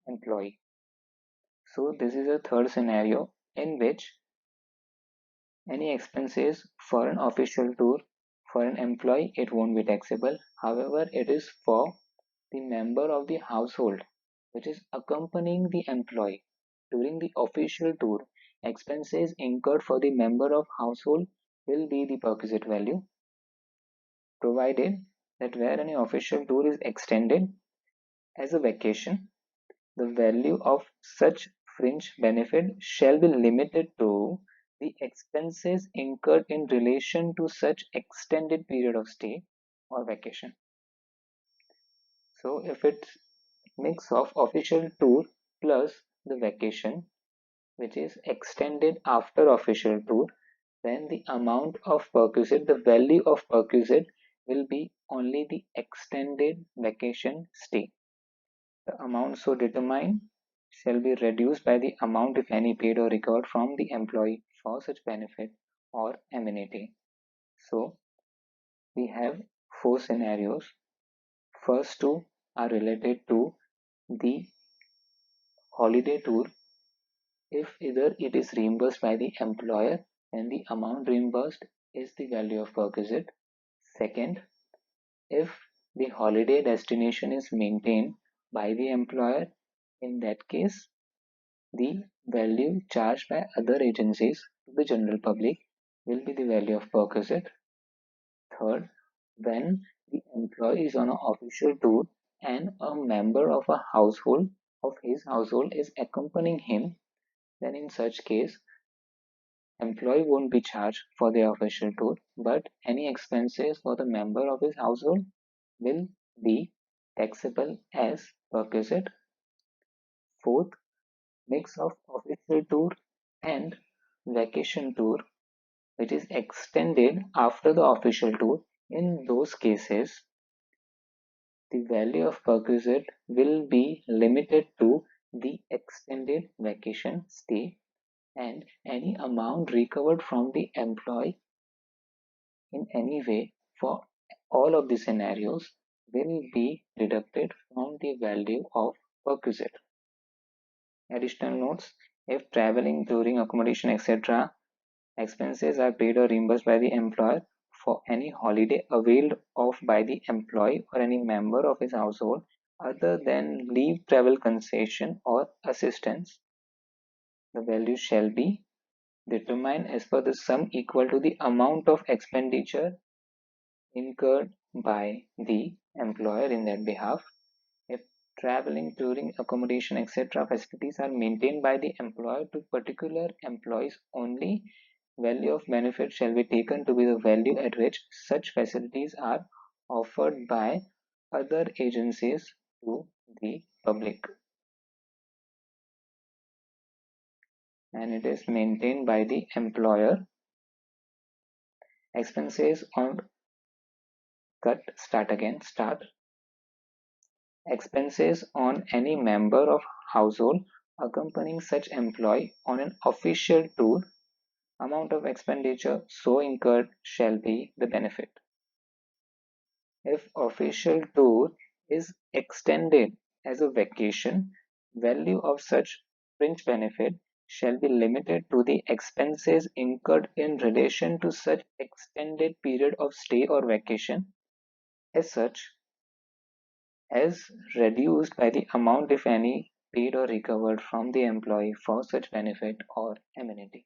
A: employee. So this is a third scenario in which any expenses for an official tour for an employee, it won't be taxable. However, it is for the member of the household which is accompanying the employee during the official tour. Expenses incurred for the member of household will be the perquisite value, provided that where any official tour is extended as a vacation, the value of such fringe benefit shall be limited to the expenses incurred in relation to such extended period of stay or vacation. So if it's mix of official tour plus the vacation which is extended after official tour, then the amount of perquisite, the value of perquisite will be only the extended vacation stay. The amount so determined shall be reduced by the amount, if any, paid or recovered from the employee for such benefit or amenity. So we have four scenarios. First two are related to the holiday tour. If either it is reimbursed by the employer, then the amount reimbursed is the value of perquisite. Second, if the holiday destination is maintained by the employer, in that case, the value charged by other agencies to the general public will be the value of perquisite. Third, when the employee is on an official tour and a member of a household of his household is accompanying him, then in such case, employee won't be charged for the official tour, but any expenses for the member of his household will be taxable as perquisite. Fourth, mix of official tour and vacation tour which is extended after the official tour. In those cases, the value of perquisite will be limited to the extended vacation stay, and any amount recovered from the employee in any way for all of the scenarios will be deducted from the value of perquisite. Additional notes: if traveling, touring, accommodation, etc. expenses are paid or reimbursed by the employer for any holiday availed of by the employee or any member of his household other than leave, travel concession or assistance, the value shall be determined as per the sum equal to the amount of expenditure incurred by the employer in that behalf. If traveling, touring, accommodation, etc. facilities are maintained by the employer to particular employees only, value of benefit shall be taken to be the value at which such facilities are offered by other agencies to the public, and it is maintained by the employer. Expenses on cut start again start expenses on any member of household accompanying such employee on an official tour, amount of expenditure so incurred shall be the benefit. If official tour is extended as a vacation, value of such fringe benefit shall be limited to the expenses incurred in relation to such extended period of stay or vacation, as such as reduced by the amount, if any, paid or recovered from the employee for such benefit or amenity.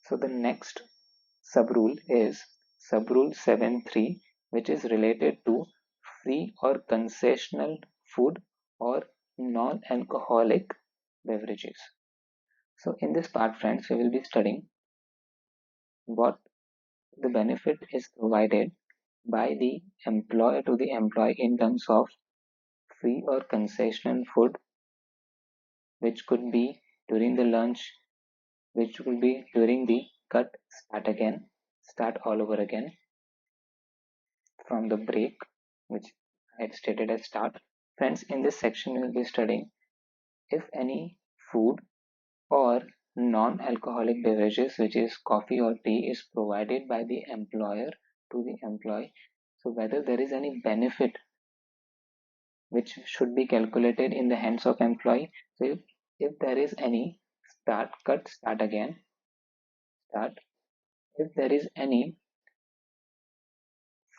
A: So the next subrule is subrule 7.3, which is related to free or concessional food or non-alcoholic beverages. So in this part, friends, we will be studying what the benefit is provided by the employer to the employee in terms of free or concessional food, which could be during the lunch, which will be during the cut start all over again from the break, which I had stated as start. Friends, in this section, we will be studying if any food or non-alcoholic beverages, which is coffee or tea, is provided by the employer to the employee. So whether there is any benefit which should be calculated in the hands of employee. So if there is any start again, start. If there is any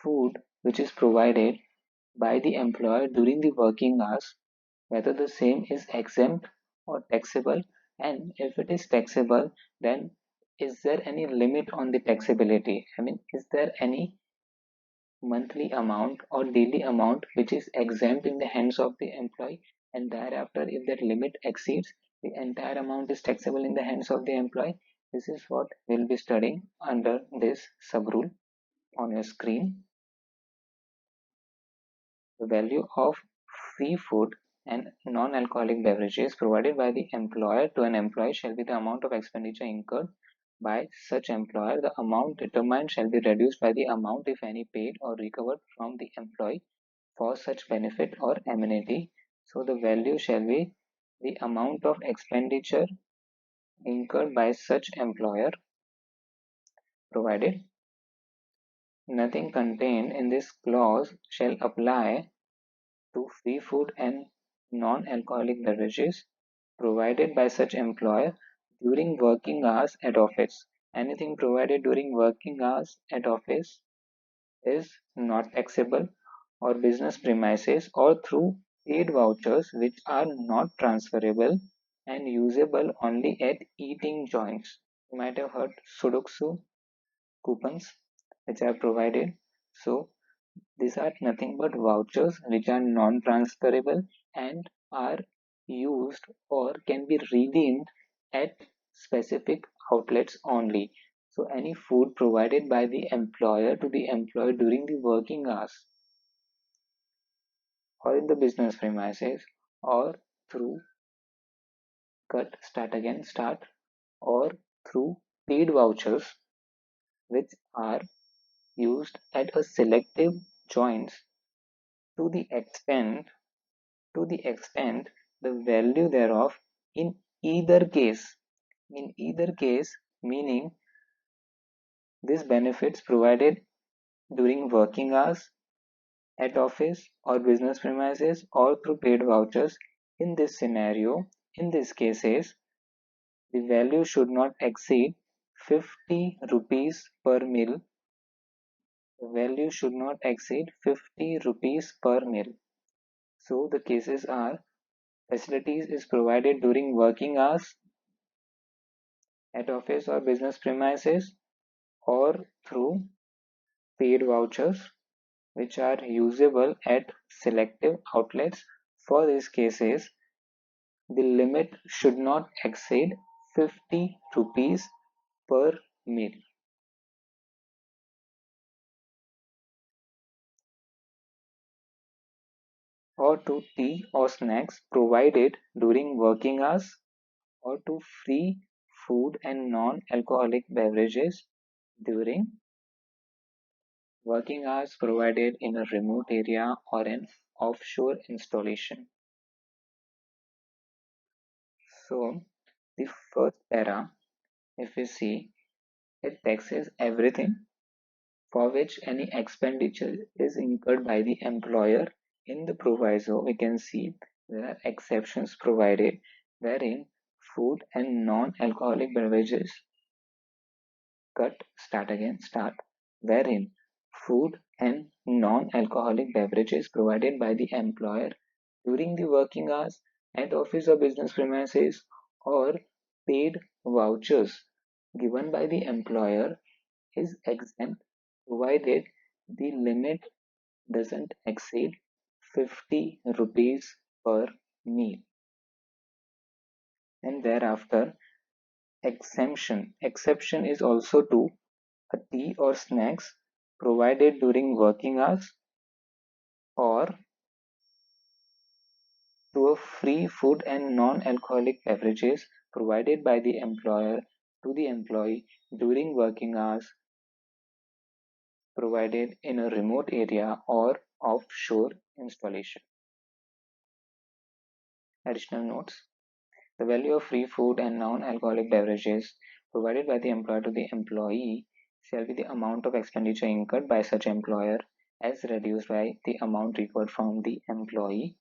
A: food which is provided by the employer during the working hours, whether the same is exempt or taxable, and if it is taxable, then is there any limit on the taxability? I mean, is there any monthly amount or daily amount which is exempt in the hands of the employee, and thereafter if that limit exceeds, the entire amount is taxable in the hands of the employee? This is what we'll be studying under this subrule on your screen. The value of free food and non-alcoholic beverages provided by the employer to an employee shall be the amount of expenditure incurred by such employer. The amount determined shall be reduced by the amount, if any, paid or recovered from the employee for such benefit or amenity. So the value shall be the amount of expenditure incurred by such employer, provided nothing contained in this clause shall apply to free food and non-alcoholic beverages provided by such employer during working hours at office. Anything provided during working hours at office is not taxable or business premises or through paid vouchers which are not transferable and usable only at eating joints. You might have heard Sudoksu coupons which are provided. So these are nothing but vouchers which are non-transferable and are used or can be redeemed at specific outlets only. So any food provided by the employer to the employee during the working hours or in the business premises or through start or through paid vouchers which are used at a selective joints to the extent to the extent the value thereof in either case meaning these benefits provided during working hours at office or business premises or through paid vouchers. In this scenario, in these cases, The value should not exceed 50 rupees per meal. The value should not exceed 50 rupees per meal. So the cases are: facilities is provided during working hours at office or business premises, or through paid vouchers which are usable at selective outlets. For these cases, the limit should not exceed 50 rupees per meal. Or to tea or snacks provided during working hours, or to free food and non-alcoholic beverages during working hours provided in a remote area or an offshore installation. So the first para, if we see, it taxes everything for which any expenditure is incurred by the employer. In the proviso, we can see there are exceptions provided wherein food and non-alcoholic beverages start wherein food and non-alcoholic beverages provided by the employer during the working hours at office or business premises, or paid vouchers given by the employer, is exempt provided the limit doesn't exceed 50 rupees per meal. And thereafter, exception is also to a tea or snacks provided during working hours, or to a free food and non-alcoholic beverages provided by the employer to the employee during working hours provided in a remote area or offshore installation. Additional notes: the value of free food and non-alcoholic beverages provided by the employer to the employee shall be the amount of expenditure incurred by such employer as reduced by the amount recovered from the employee.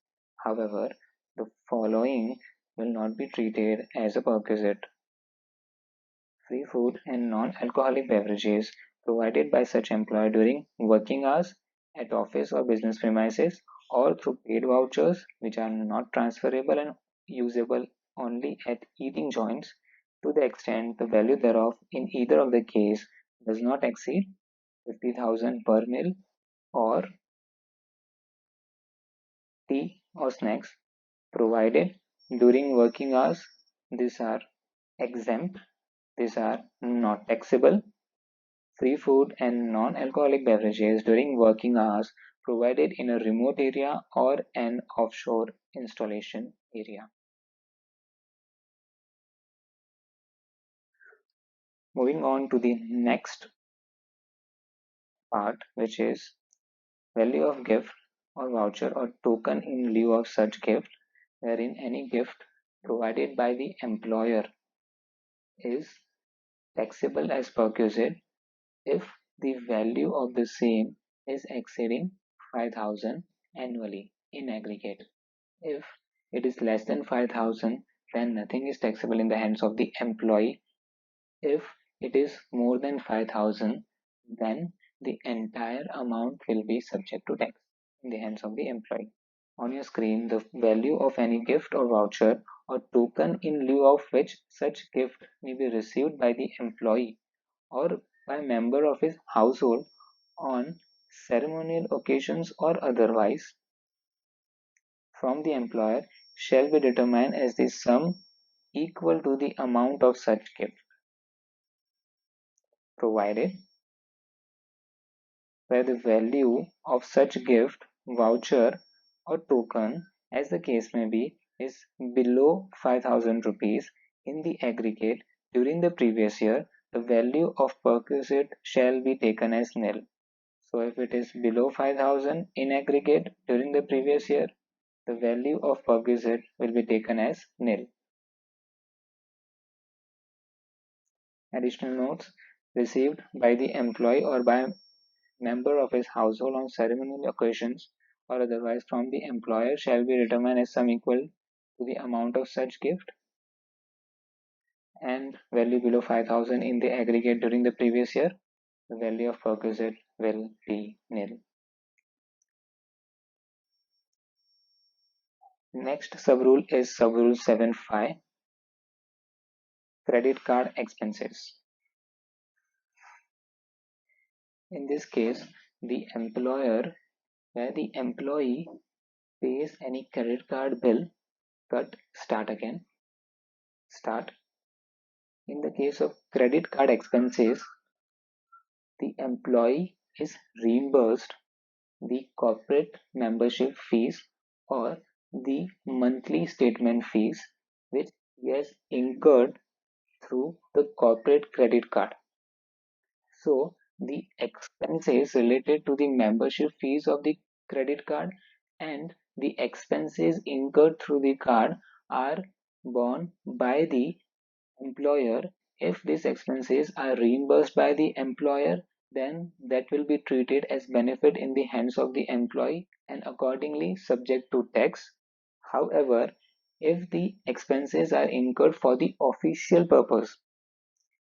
A: However, the following will not be treated as a perquisite: free food and non-alcoholic beverages provided by such employer during working hours at office or business premises, or through paid vouchers which are not transferable and usable only at eating joints, to the extent the value thereof in either of the case does not exceed 50,000 per meal, or tea or snacks provided during working hours. These are exempt, these are not taxable. Free food and non-alcoholic beverages during working hours provided in a remote area or an offshore installation area. Moving on to the next part, which is value of gift or voucher or token in lieu of such gift, wherein any gift provided by the employer is taxable as perquisite if the value of the same is exceeding 5,000 annually in aggregate. If it is less than 5,000, then nothing is taxable in the hands of the employee. If it is more than 5,000, then the entire amount will be subject to tax in the hands of the employee. On your screen, the value of any gift or voucher or token in lieu of which such gift may be received by the employee or by a member of his household on ceremonial occasions or otherwise from the employer shall be determined as the sum equal to the amount of such gift, provided where the value of such gift, voucher, or token, as the case may be, is below 5,000 rupees in the aggregate during the previous year, the value of perquisite shall be taken as nil. So if it is below 5,000 in aggregate during the previous year, the value of perquisite will be taken as nil. Additional notes: received by the employee or by a member of his household on ceremonial occasions or otherwise from the employer shall be determined as sum equal to the amount of such gift. and value below 5,000 in the aggregate during the previous year, the value of perquisite will be nil. Next subrule is subrule 7.5, credit card expenses. In this case, the employer where the employee pays any credit card bill, cut, start again, start. In the case of credit card expenses, the employee is reimbursed the corporate membership fees or the monthly statement fees which he has incurred through the corporate credit card. So the expenses related to the membership fees of the credit card and the expenses incurred through the card are borne by the employer. If these expenses are reimbursed by the employer, then that will be treated as benefit in the hands of the employee and accordingly subject to tax. However, if the expenses are incurred for the official purpose,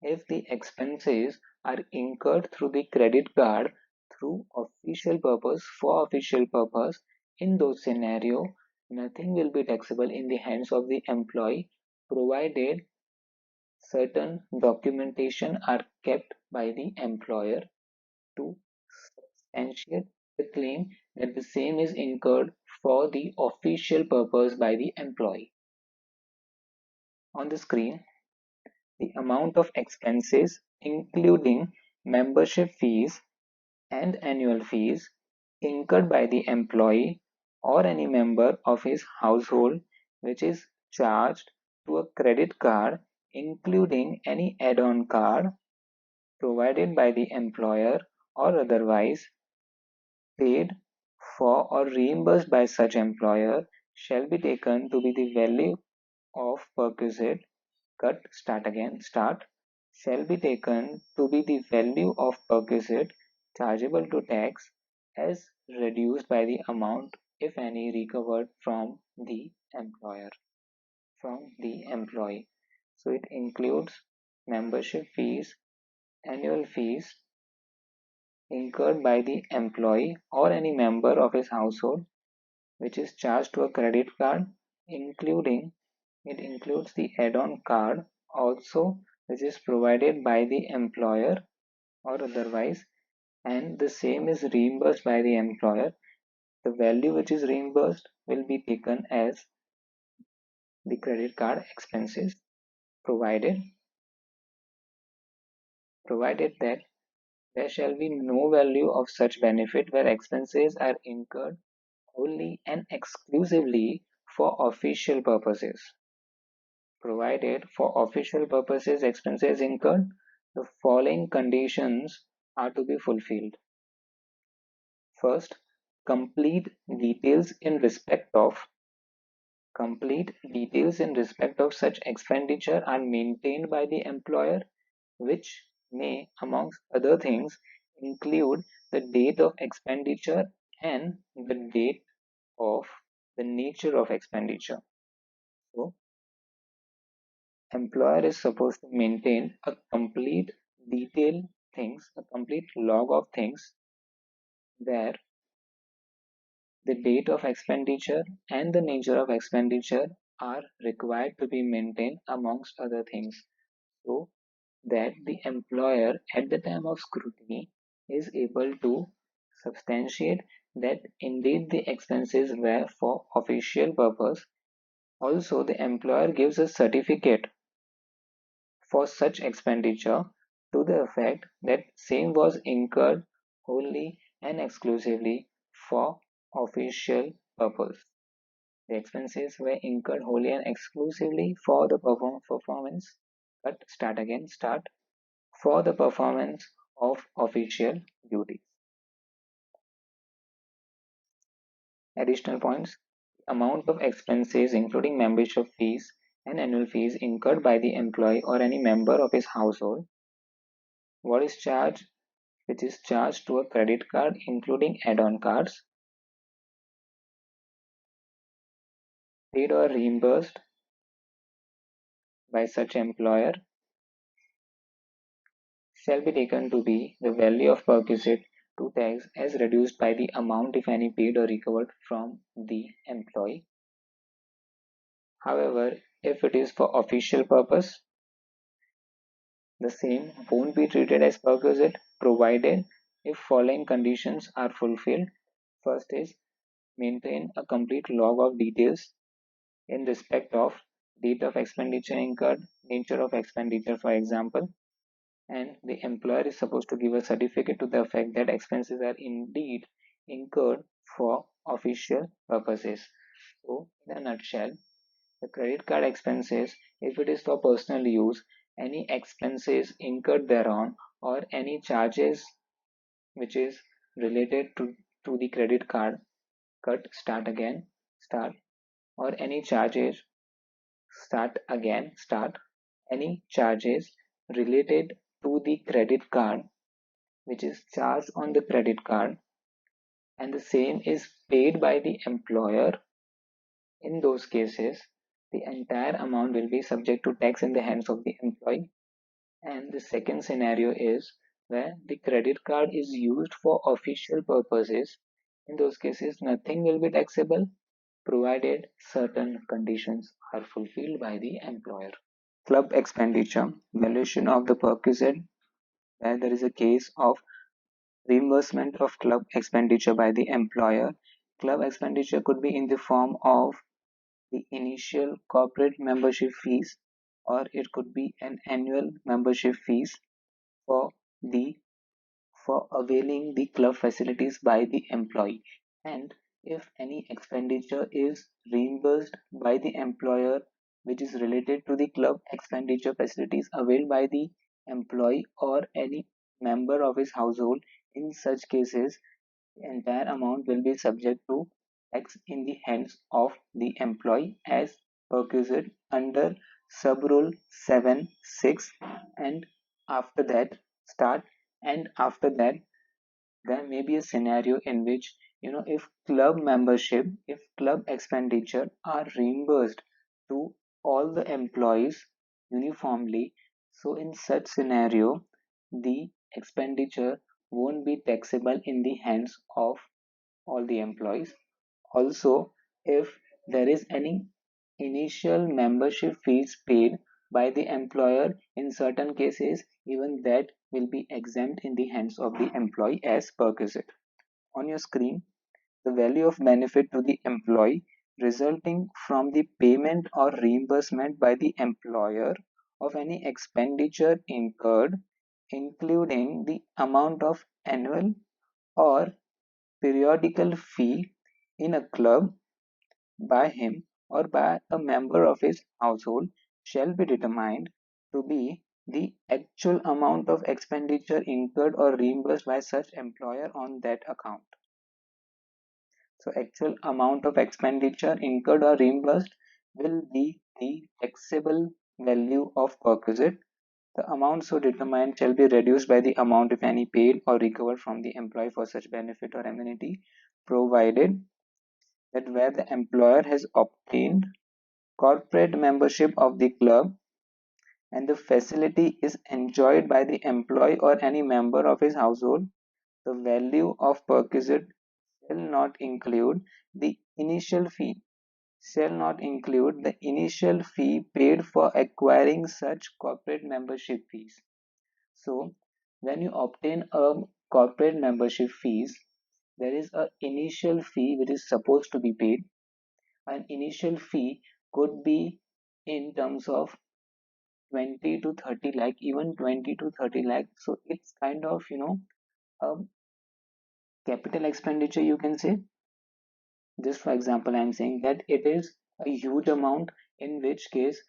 A: if the expenses are incurred through the credit card through official purpose for official purpose, in those scenario, nothing will be taxable in the hands of the employee provided certain documentation are kept by the employer to substantiate the claim that the same is incurred for the official purpose by the employee. On the screen, the amount of expenses including membership fees and annual fees incurred by the employee or any member of his household which is charged to a credit card including any add-on card provided by the employer or otherwise paid for or reimbursed by such employer shall be taken to be the value of perquisite, cut, start again, start, shall be taken to be the value of perquisite chargeable to tax as reduced by the amount, if any, recovered from the employer, from the employee. So it includes membership fees, annual fees incurred by the employee or any member of his household which is charged to a credit card, including it includes the add-on card also which is provided by the employer or otherwise and the same is reimbursed by the employer. The value which is reimbursed will be taken as the credit card expenses provided that there shall be no value of such benefit where expenses are incurred only and exclusively for official purposes. Provided for official purposes expenses incurred, the following conditions are to be fulfilled. First, complete details in respect of such expenditure are maintained by the employer, which may, amongst other things, include the date of expenditure and the date of the nature of expenditure. So, employer is supposed to maintain a complete detail things, a complete log of things where the date of expenditure and the nature of expenditure are required to be maintained amongst other things so that the employer at the time of scrutiny is able to substantiate that indeed the expenses were for official purpose. Also, the employer gives a certificate for such expenditure to the effect that same was incurred wholly and exclusively for official purpose. The expenses were incurred wholly and exclusively for the performance, but start again, start, for the performance of official duties. Additional points: amount of expenses including membership fees and annual fees incurred by the employee or any member of his household. What is charged? Which is charged to a credit card including add-on cards. Paid or reimbursed by such employer shall be taken to be the value of perquisite to tax as reduced by the amount, if any, paid or recovered from the employee. However, if it is for official purpose, the same won't be treated as perquisite provided if following conditions are fulfilled. First is maintain a complete log of details in respect of date of expenditure incurred, nature of expenditure, for example, and the employer is supposed to give a certificate to the effect that expenses are indeed incurred for official purposes. So, in a nutshell, the credit card expenses, if it is for personal use, any expenses incurred thereon or any charges which is related to the credit card, cut, start again, start, or any charges, start again, start, any charges related to the credit card which is charged on the credit card and the same is paid by the employer. In those cases, the entire amount will be subject to tax in the hands of the employee. And the second scenario is where the credit card is used for official purposes. In those cases, nothing will be taxable provided certain conditions are fulfilled by the employer. Club expenditure, valuation of the perquisite, where there is a case of reimbursement of club expenditure by the employer. Club expenditure could be in the form of the initial corporate membership fees, or it could be an annual membership fees for the for availing the club facilities by the employee. And if any expenditure is reimbursed by the employer which is related to the club expenditure facilities availed by the employee or any member of his household, in such cases the entire amount will be subject to tax in the hands of the employee as perquisite under sub-rule 7(6). And after that start and after that there may be a scenario in which, if club membership, if club expenditure are reimbursed to all the employees uniformly, so in such scenario the expenditure won't be taxable in the hands of all the employees. Also, if there is any initial membership fees paid by the employer, in certain cases, even that will be exempt in the hands of the employee as perquisite. On your screen, the value of benefit to the employee resulting from the payment or reimbursement by the employer of any expenditure incurred, including the amount of annual or periodical fee in a club by him or by a member of his household shall be determined to be the actual amount of expenditure incurred or reimbursed by such employer on that account. So actual amount of expenditure incurred or reimbursed will be the taxable value of perquisite. The amount so determined shall be reduced by the amount, if any, paid or recovered from the employee for such benefit or amenity, provided that where the employer has obtained corporate membership of the club and the facility is enjoyed by the employee or any member of his household, the value of perquisite shall not include the initial fee, paid for acquiring such corporate membership fees. So, when you obtain a corporate membership fees, there is a initial fee which is supposed to be paid. An initial fee could be in terms of 20 to 30 lakh, even 20 to 30 lakh. So it's kind of, a capital expenditure, you can say. Just for example, I'm saying that it is a huge amount, in which case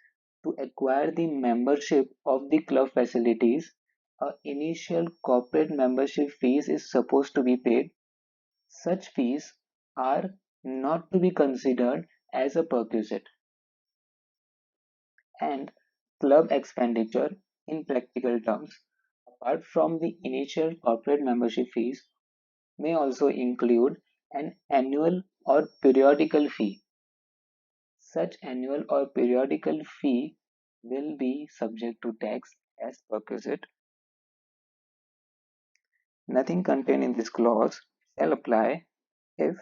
A: to acquire the membership of the club facilities, a initial corporate membership fees is supposed to be paid. Such fees are not to be considered as a perquisite. And club expenditure, in practical terms, apart from the initial corporate membership fees, may also include an annual or periodical fee. Such annual or periodical fee will be subject to tax as perquisite. Nothing contained in this clause shall apply if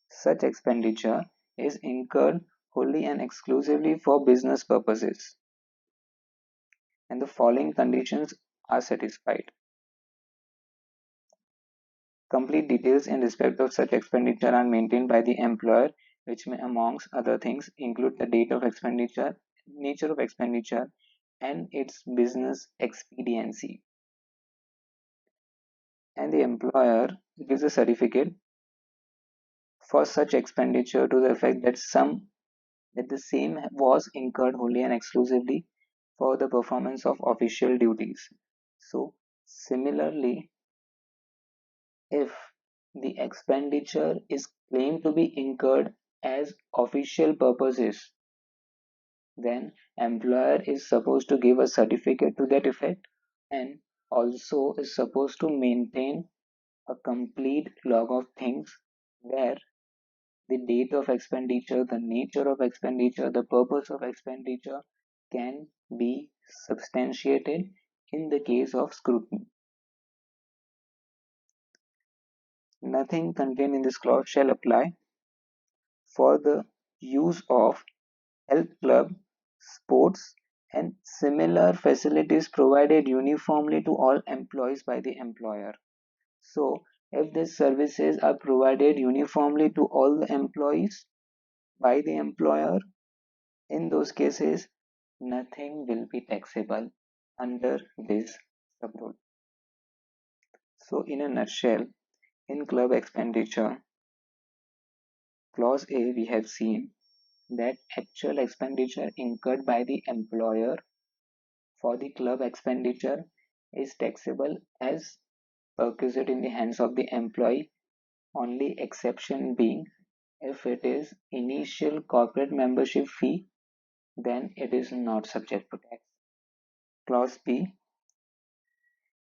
A: such expenditure is incurred wholly and exclusively for business purposes, and the following conditions are satisfied. Complete details in respect of such expenditure are maintained by the employer, which may, amongst other things, include the date of expenditure, nature of expenditure, and its business expediency. And the employer gives a certificate for such expenditure to the effect that the same was incurred wholly and exclusively for the performance of official duties. So, similarly, if the expenditure is claimed to be incurred as official purposes, then employer is supposed to give a certificate to that effect, and also is supposed to maintain a complete log of things where the date of expenditure, the nature of expenditure, the purpose of expenditure can be substantiated in the case of scrutiny. Nothing contained in this clause shall apply for the use of health club, sports, and similar facilities provided uniformly to all employees by the employer. So, if these services are provided uniformly to all the employees by the employer, in those cases, nothing will be taxable under this sub-rule. So, in a nutshell, in club expenditure, clause A, we have seen that actual expenditure incurred by the employer for the club expenditure is taxable as perquisite in the hands of the employee, only exception being if it is initial corporate membership fee, then it is not subject to tax. Clause B,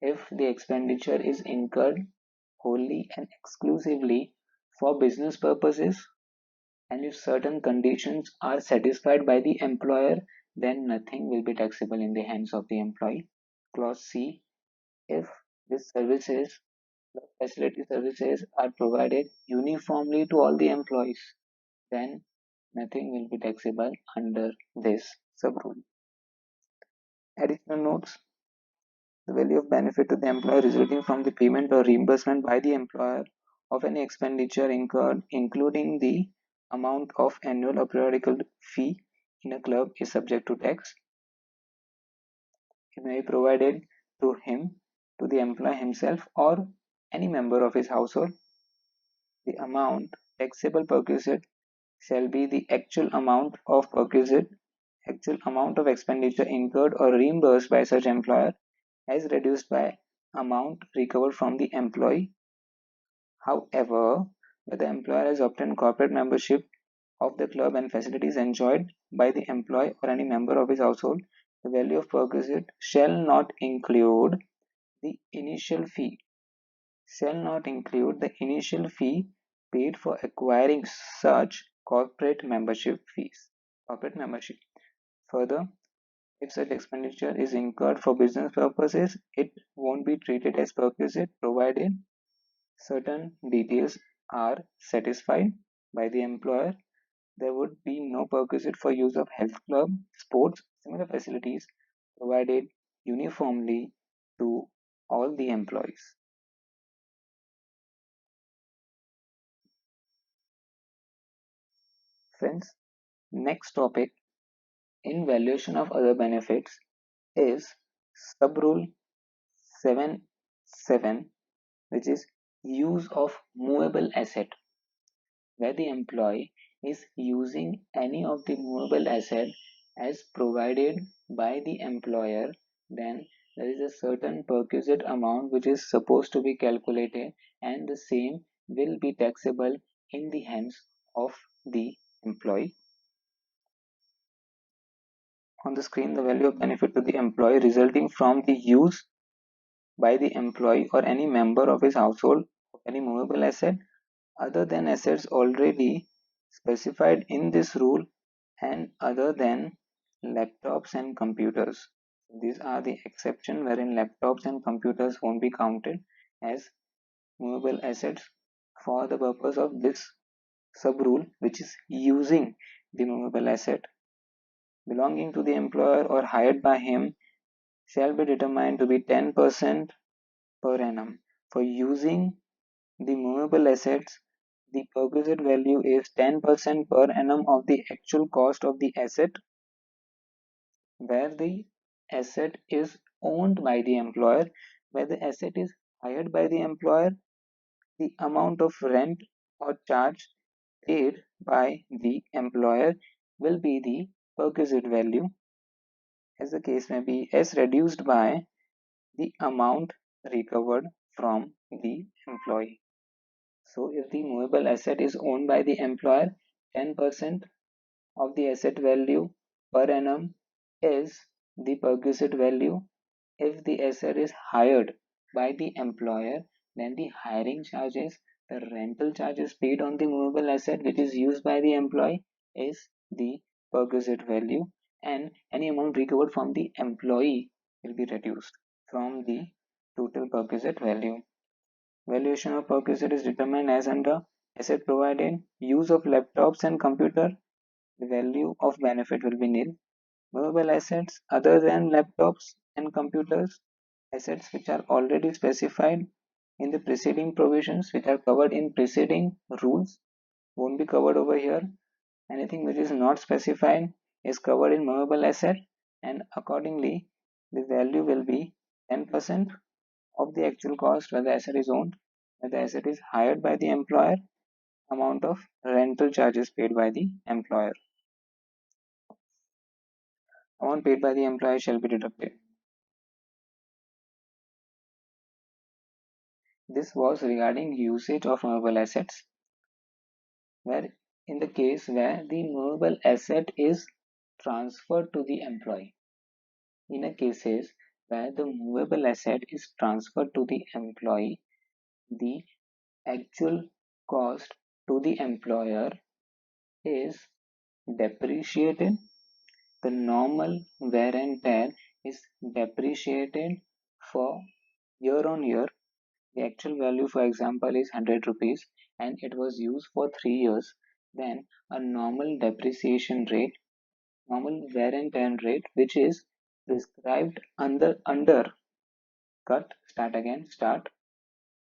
A: if the expenditure is incurred wholly and exclusively for business purposes, and if certain conditions are satisfied by the employer, then nothing will be taxable in the hands of the employee. Clause C, if these services, facility services, are provided uniformly to all the employees, then nothing will be taxable under this sub-rule. Additional notes: the value of benefit to the employer resulting from the payment or reimbursement by the employer of any expenditure incurred, including the amount of annual or periodical fee in a club, is subject to tax. It may be provided to him, to the employee himself, or any member of his household. The amount taxable perquisite shall be the actual amount of perquisite, actual amount of expenditure incurred or reimbursed by such employer as reduced by amount recovered from the employee. However, where the employer has obtained corporate membership of the club and facilities enjoyed by the employee or any member of his household, the value of perquisite shall not include the initial fee, paid for acquiring such corporate membership fees. Corporate membership. Further, if such expenditure is incurred for business purposes, it won't be treated as perquisite provided certain details are satisfied by the employer. There would be no perquisite for use of health club, sports, similar facilities provided uniformly to all the employees. Friends, next topic in valuation of other benefits is sub-rule 7.7, which is use of movable asset, where the employee is using any of the movable asset as provided by the employer, then there is a certain perquisite amount which is supposed to be calculated, and the same will be taxable in the hands of the employee. On the screen, the value of benefit to the employee resulting from the use by the employee or any member of his household of any movable asset other than assets already specified in this rule and other than laptops and computers. These are the exception wherein laptops and computers won't be counted as movable assets for the purpose of this sub rule, which is using the movable asset belonging to the employer or hired by him shall be determined to be 10% per annum. For using the movable assets, the perquisite value is 10% per annum of the actual cost of the asset, where the asset is owned by the employer. Where the asset is hired by the employer, the amount of rent or charge paid by the employer will be the perquisite value, as the case may be, as reduced by the amount recovered from the employee. So if the movable asset is owned by the employer, 10% of the asset value per annum is the perquisite value. If the asset is hired by the employer, then the hiring charges, the rental charges paid on the movable asset which is used by the employee is the perquisite value, and any amount recovered from the employee will be reduced from the total perquisite value. Valuation of perquisite is determined as under asset provided, use of laptops and computer, the value of benefit will be nil. Movable assets other than laptops and computers, assets which are already specified in the preceding provisions, which are covered in preceding rules, won't be covered over here. Anything which is not specified is covered in movable asset, and accordingly the value will be 10% of the actual cost where the asset is owned, where the asset is hired by the employer, amount of rental charges paid by the employer. Amount paid by the employer shall be deducted. This was regarding usage of movable assets, where in the case where the movable asset is transferred to the employee. In a cases where the movable asset is transferred to the employee, the actual cost to the employer is depreciated. The normal wear and tear is depreciated for year on year. The actual value, for example, is 100 rupees and it was used for 3 years. Then a normal depreciation rate, normal wear and tear rate, which is prescribed under cut, start again, start,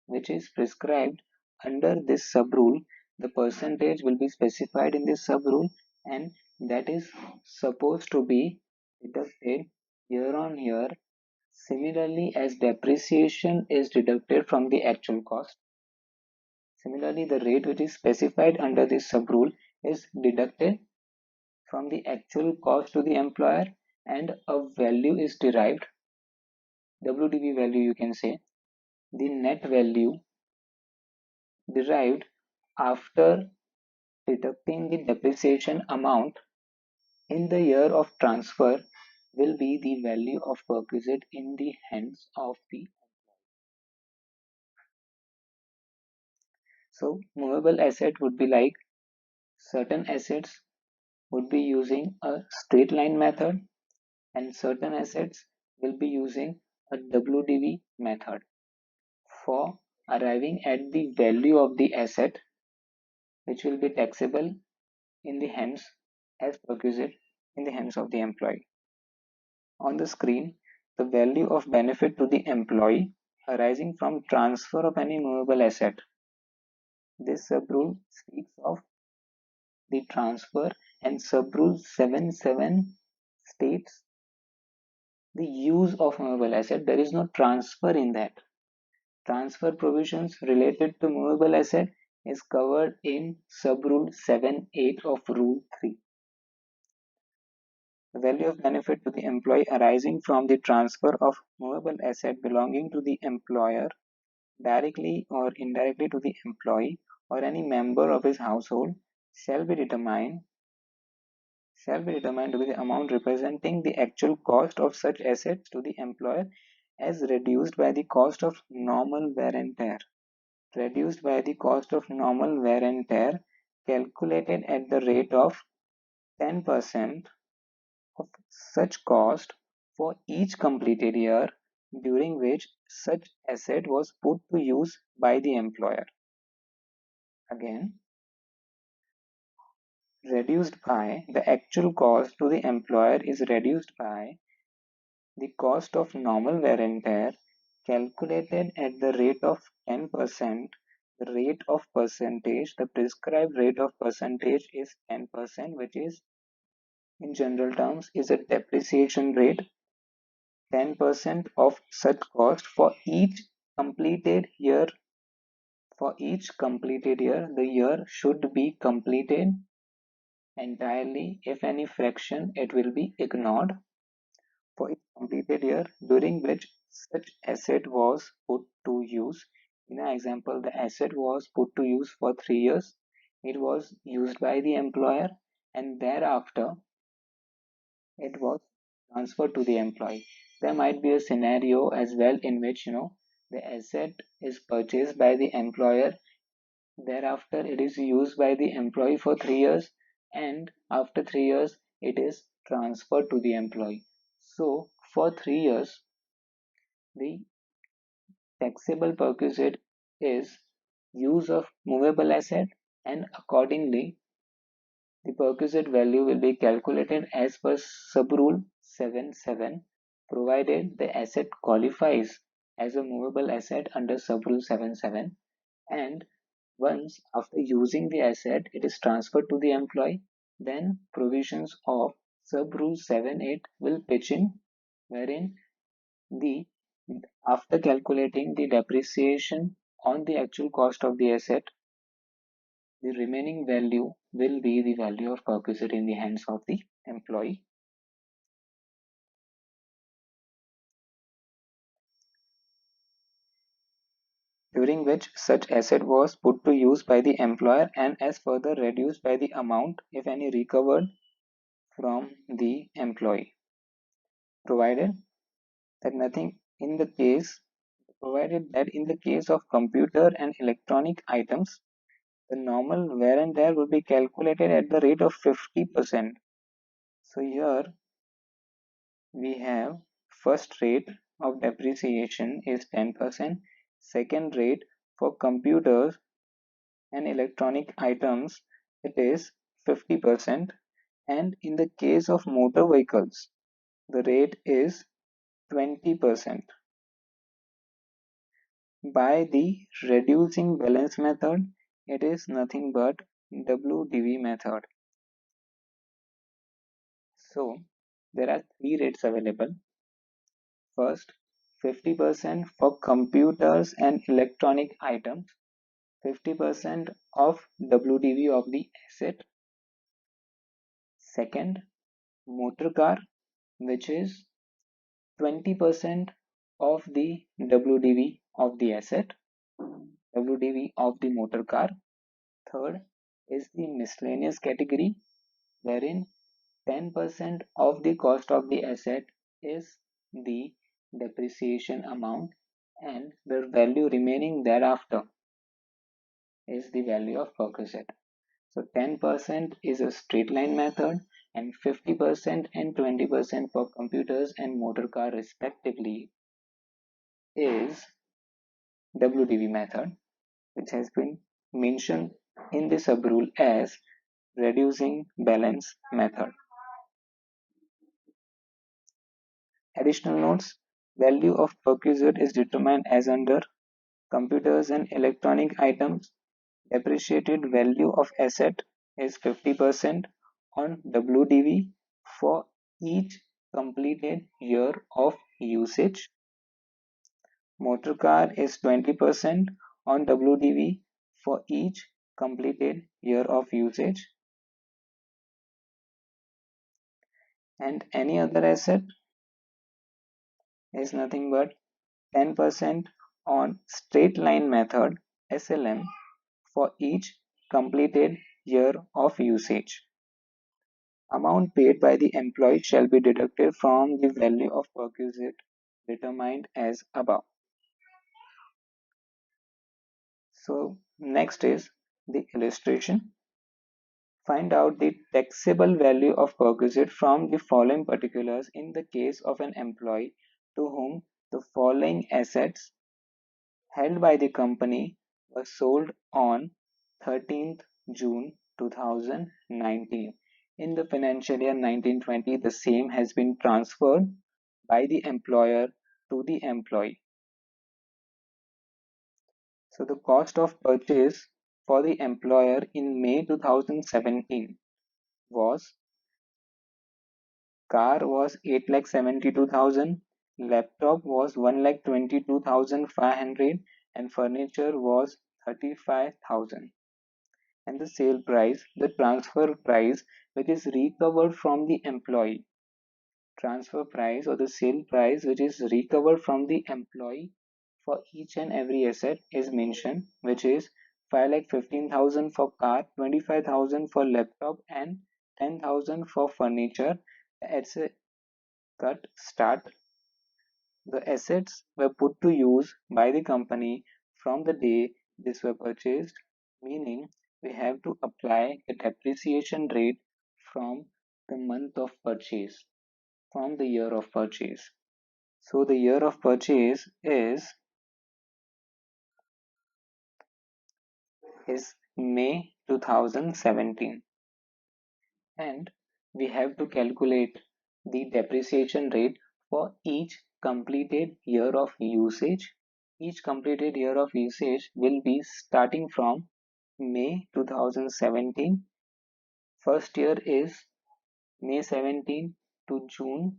A: which is prescribed under this sub rule. The percentage will be specified in this sub rule, and that is supposed to be deducted year on year, similarly as depreciation is deducted from the actual cost. Similarly, the rate which is specified under this sub rule is deducted from the actual cost to the employer, and a value is derived, WDV value you can say, the net value derived after deducting the depreciation amount in the year of transfer will be the value of perquisite in the hands of the. So movable asset would be like certain assets would be using a straight line method and certain assets will be using a WDV method for arriving at the value of the asset, which will be taxable in the hands as perquisite in the hands of the employee. On the screen, the value of benefit to the employee arising from transfer of any movable asset. This subrule speaks of the transfer, and subrule 77 states the use of movable asset. There is no transfer in that. Transfer provisions related to movable asset is covered in subrule 7.8 of rule 3. The value of benefit to the employee arising from the transfer of movable asset belonging to the employer directly or indirectly to the employee or any member of his household shall be determined to be the amount representing the actual cost of such assets to the employer as reduced by the cost of normal wear and tear. Reduced by the cost of normal wear and tear calculated at the rate of 10% of such cost for each completed year during which such asset was put to use by the employer. Again, reduced by the actual cost to the employer is reduced by the cost of normal wear and tear calculated at the rate of 10%. The rate of percentage, the prescribed rate of percentage is 10%, which is in general terms is a depreciation rate. 10% of such cost for each completed year. For each completed year, the year should be completed entirely. If any fraction, it will be ignored. For each completed year during which such asset was put to use. In our example, the asset was put to use for 3 years. It was used by the employer and thereafter it was transferred to the employee. There might be a scenario as well in which the asset is purchased by the employer. Thereafter, it is used by the employee for 3 years, and after 3 years, it is transferred to the employee. So, for 3 years, the taxable perquisite is use of movable asset, and accordingly, the perquisite value will be calculated as per sub-rule 77, provided the asset qualifies as a movable asset under sub-rule 77, and once after using the asset it is transferred to the employee, then provisions of sub-rule 78 will pitch in, wherein the after calculating the depreciation on the actual cost of the asset, the remaining value will be the value of perquisite in the hands of the employee. During which such asset was put to use by the employer and as further reduced by the amount, if any, recovered from the employee, provided that nothing in the case provided that in the case of computer and electronic items, the normal wear and tear will be calculated at the rate of 50%. So here we have first rate of depreciation is 10%, second rate for computers and electronic items it is 50%, and in the case of motor vehicles the rate is 20%. By the reducing balance method, it is nothing but WDV method. So there are three rates available. First, 50% for computers and electronic items, 50% of WDV of the asset. Second, motor car, which is 20% of the WDV of the asset, WDV of the motor car. Third is the miscellaneous category, wherein 10% of the cost of the asset is the depreciation amount and the value remaining thereafter is the value of perquisite. So 10% is a straight line method and 50% and 20% for computers and motor car respectively is WDV method, which has been mentioned in the sub-rule as reducing balance method. Additional notes: value of perquisite is determined as under computers and electronic items. Depreciated value of asset is 50% on WDV for each completed year of usage. Motor car is 20% on WDV for each completed year of usage. And any other asset is nothing but 10% on straight line method SLM for each completed year of usage. Amount paid by the employee shall be deducted from the value of perquisite determined as above. So next is the illustration. Find out the taxable value of perquisite from the following particulars in the case of an employee to whom the following assets held by the company were sold on 13th June 2019. In the financial year 1920, the same has been transferred by the employer to the employee. So the cost of purchase for the employer in May 2017 was car was 8,72,000, laptop was 1,22,500, and furniture was 35,000. And the sale price, the transfer price, which is recovered from the employee. Transfer price or the sale price, which is recovered from the employee for each and every asset, is mentioned, which is 5,15,000 for car, 25,000 for laptop, and 10,000 for furniture. It's a cut start. The assets were put to use by the company from the day these were purchased, meaning we have to apply a depreciation rate from the month of purchase, from the year of purchase. So the year of purchase is May 2017, and we have to calculate the depreciation rate for each completed year of usage. Each completed year of usage will be starting from May 2017. First year is May 17 to June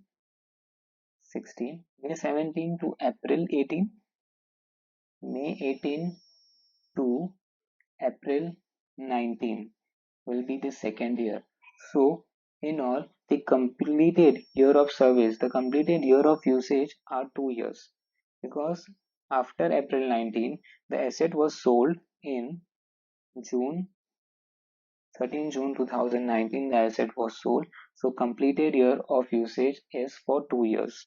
A: 16, May 17 to April 18, May 18 to April 19 will be the second year. So in all, the completed year of service, the completed year of usage are 2 years, because after April 19, the asset was sold in June 13 June 2019, the asset was sold. So completed year of usage is for 2 years.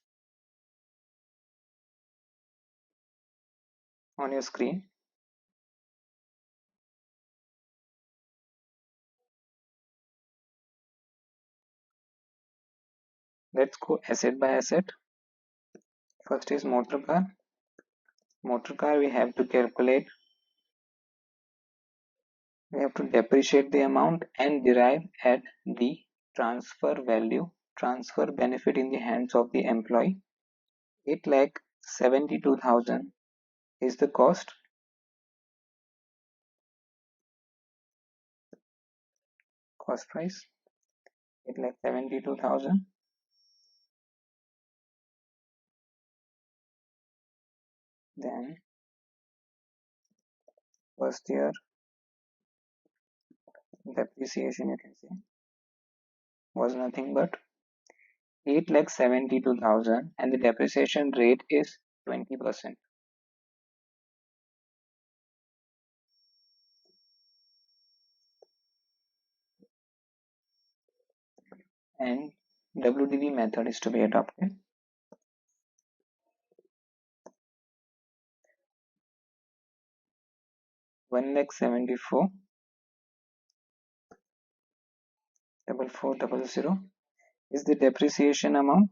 A: On your screen, let's go asset by asset. First is motor car. Motor car, we have to calculate, we have to depreciate the amount and derive at the transfer value, transfer benefit in the hands of the employee. 8,72,000 is the cost. Cost price 8,72,000. Then first year depreciation, you can see, was nothing but 8,72,000, and the depreciation rate is 20%. And WDV method is to be adopted. One lakh 74,400 is the depreciation amount.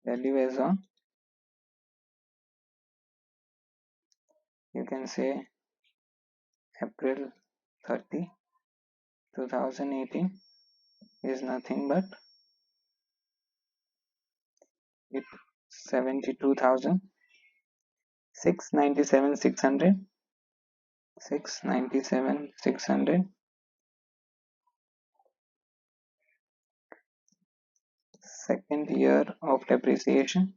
A: Value as on, you can say, April 30, 2018 is nothing but 72,697,600. 697,600. Second year of depreciation,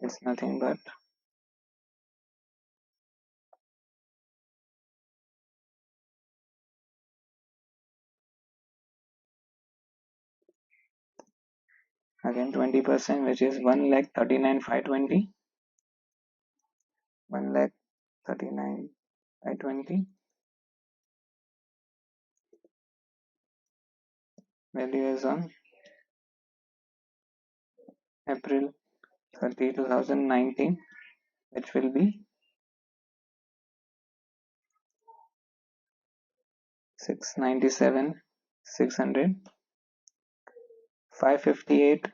A: it's nothing but again 20%, which is 1,39,520. 1,39,520. Value as on April 30, 2019, which will be 697, 600, 558,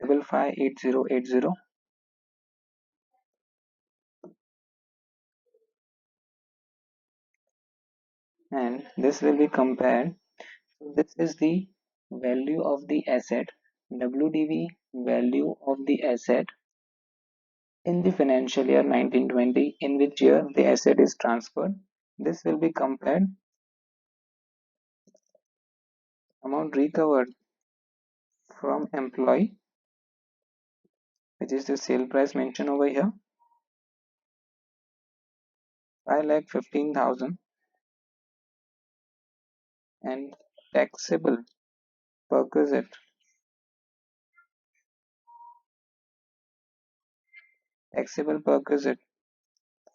A: 558080, and this will be compared. So this is the value of the asset, WDV value of the asset in the financial year 1920, in which year the asset is transferred. This will be compared amount recovered from employee, which is the sale price mentioned over here, 5,15,000, and taxable perquisite, taxable perquisite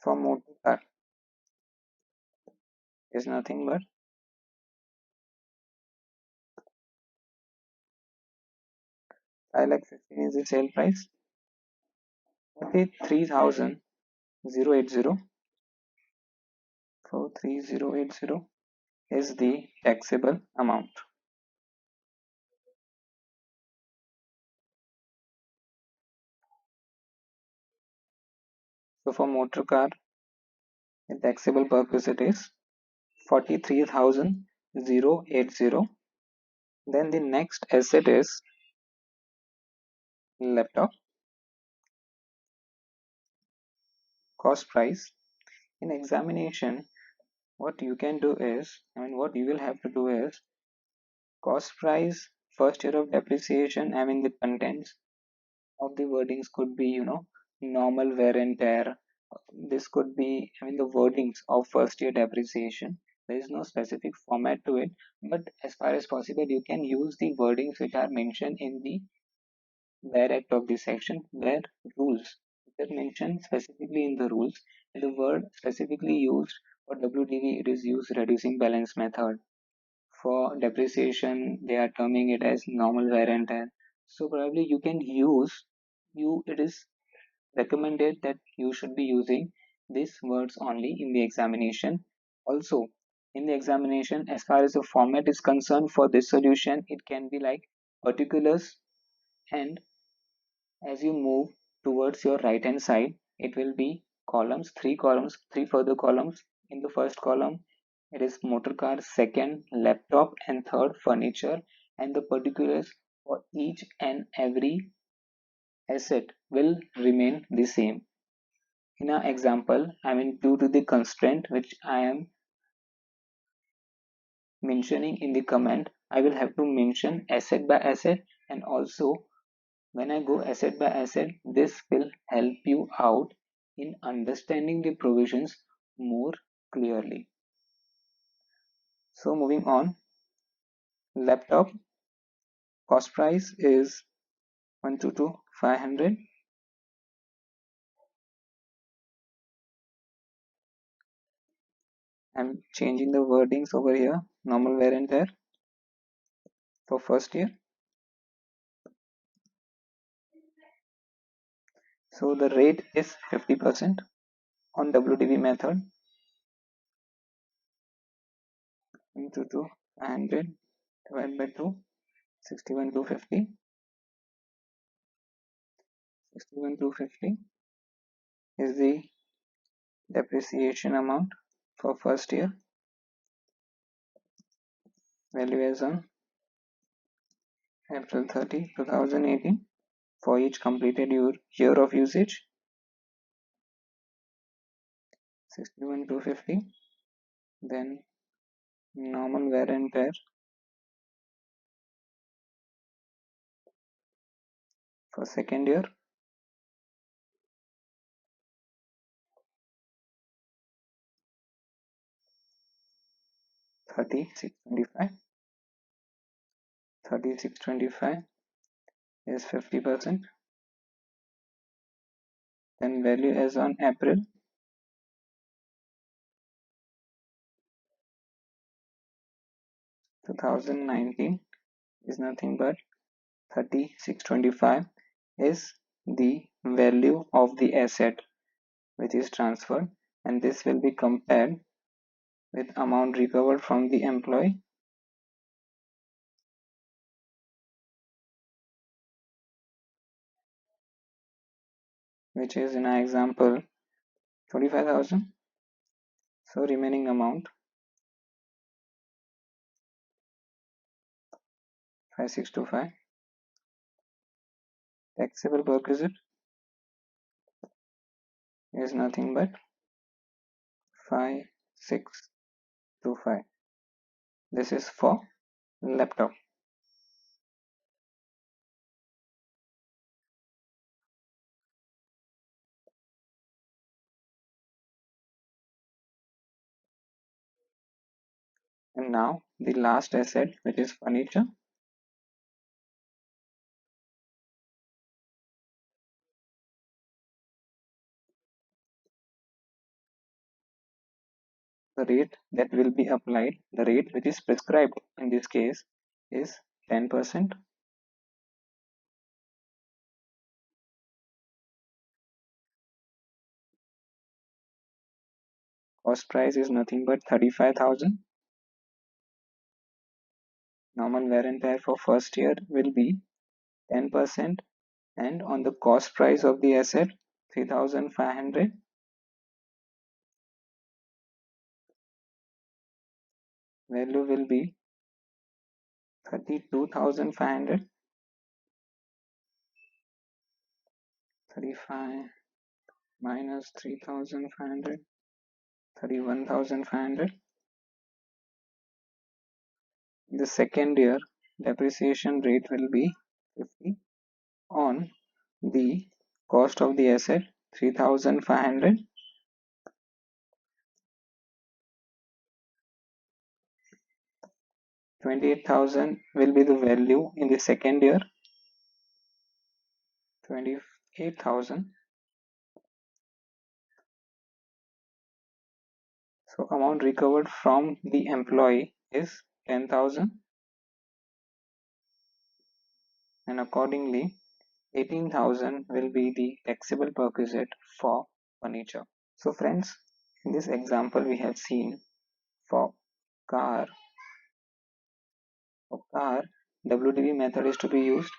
A: for motor car is nothing but 5,15,000 is the sale price, 43,080, 43080 is the taxable amount. So for motor car, the taxable perquisite is 43,080. Then the next asset is laptop. Cost price. In examination, what you can do is, what you will have to do is cost price, first year of depreciation. The contents of the wordings could be, normal wear and tear. This could be, the wordings of first year depreciation. There is no specific format to it, but as far as possible, you can use the wordings which are mentioned in the direct of the section, where rules that mentioned specifically in the rules. The word specifically used for WDV, it is used reducing balance method. For depreciation, they are terming it as normal wear and tear. So probably you can use, you it is recommended that you should be using these words only in the examination. Also, in the examination, as far as the format is concerned for this solution, it can be like particulars, and as you move towards your right hand side, it will be columns, three further columns. In the first column, it is motor car, second, laptop, and third, furniture. And the particulars for each and every asset will remain the same. In our example, due to the constraint which I am mentioning in the comment, I will have to mention asset by asset, and also when I go asset by asset, this will help you out in understanding the provisions more clearly. So moving on, laptop cost price is 122,500. I'm changing the wordings over here. Normal wear and tear for first year. So the rate is 50% on WDV method. 122,500 divided by 2, 61,250. 61,250 is the depreciation amount for first year. Value as on April 30, 2018 for each completed year of usage. 61,250. Then normal wear and tear for second year. 3625. 3625 is 50%. Then value as on April. 2019 is nothing but 3625 is the value of the asset which is transferred, and this will be compared with amount recovered from the employee, which is in our example 25,000. So remaining amount 5625, taxable perquisite is nothing but 5625. This is for laptop. And now the last asset, which is furniture. The rate that will be applied, the rate which is prescribed in this case, is 10%. Cost price is nothing but 35,000. Normal wear and tear for first year will be 10%, and on the cost price of the asset 3,500, value will be 32,500. 35 minus 3,500, 31,500. The second year depreciation rate will be 50 on the cost of the asset 3,500. 28,000 will be the value in the second year. 28,000. So amount recovered from the employee is 10,000, and accordingly 18,000 will be the taxable perquisite for furniture. So friends, in this example we have seen for car, WDV method is to be used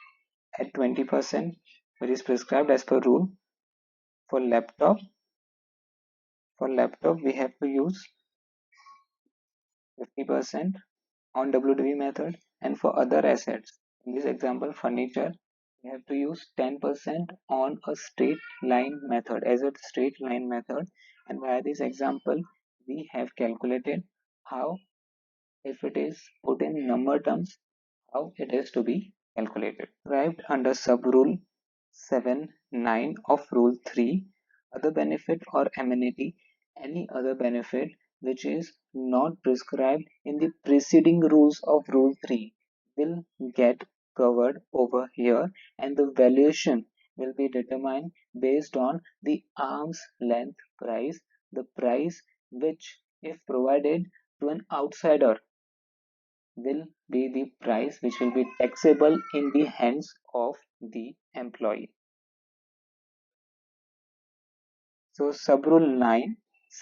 A: at 20%, which is prescribed as per rule. For laptop we have to use 50% on WDV method, and for other assets, in this example furniture, we have to use 10% on a straight line method, as a straight line method. And via this example we have calculated how, if it is put in number terms, how it is to be calculated. Derived under sub rule 7(9) of rule 3, other benefit or amenity, any other benefit which is not prescribed in the preceding rules of rule 3 will get covered over here, and the valuation will be determined based on the arm's length price, the price which, if provided to an outsider, will be the price which will be taxable in the hands of the employee. So sub-rule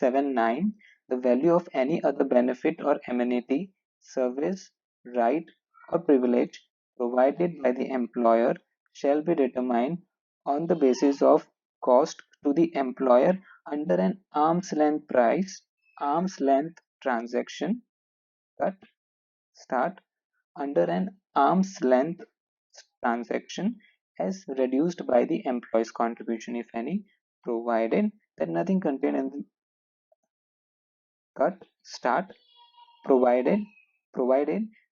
A: 9(7)(9), the value of any other benefit or amenity, service, right or privilege provided by the employer shall be determined on the basis of cost to the employer under an arm's length transaction. Cut, start. Under an arm's length transaction as reduced by the employee's contribution, if any, provided that nothing contained in the cut, start, provided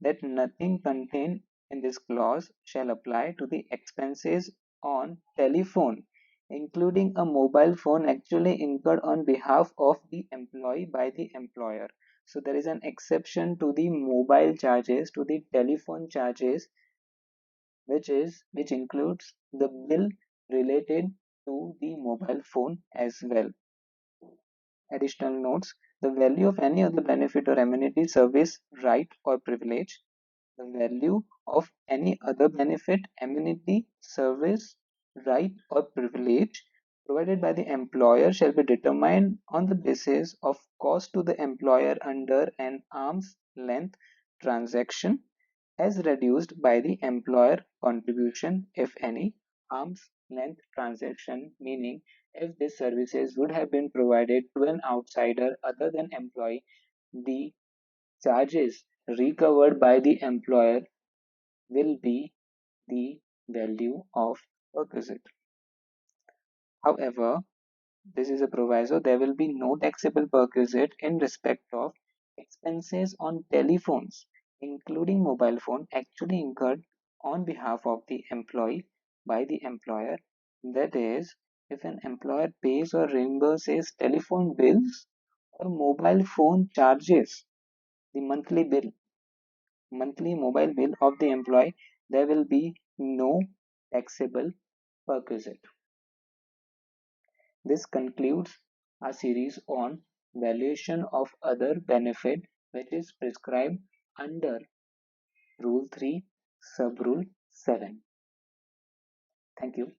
A: that nothing contained in this clause shall apply to the expenses on telephone, including a mobile phone actually incurred on behalf of the employee by the employer. So there is an exception to the mobile charges, to the telephone charges, which includes the bill related to the mobile phone as well. Additional notes: The value of any other benefit or amenity, service, right, or privilege. The value of any other benefit, amenity, service, right, or privilege provided by the employer shall be determined on the basis of cost to the employer under an arm's length transaction as reduced by the employer contribution, if any. Arm's length transaction meaning if these services would have been provided to an outsider other than employee, the charges recovered by the employer will be the value of perquisite. However, this is a proviso, there will be no taxable perquisite in respect of expenses on telephones, including mobile phone, actually incurred on behalf of the employee by the employer. That is, if an employer pays or reimburses telephone bills or mobile phone charges, the monthly mobile bill of the employee, there will be no taxable perquisite. This concludes our series on valuation of other benefit which is prescribed under Rule 3, Sub Rule 7. Thank you.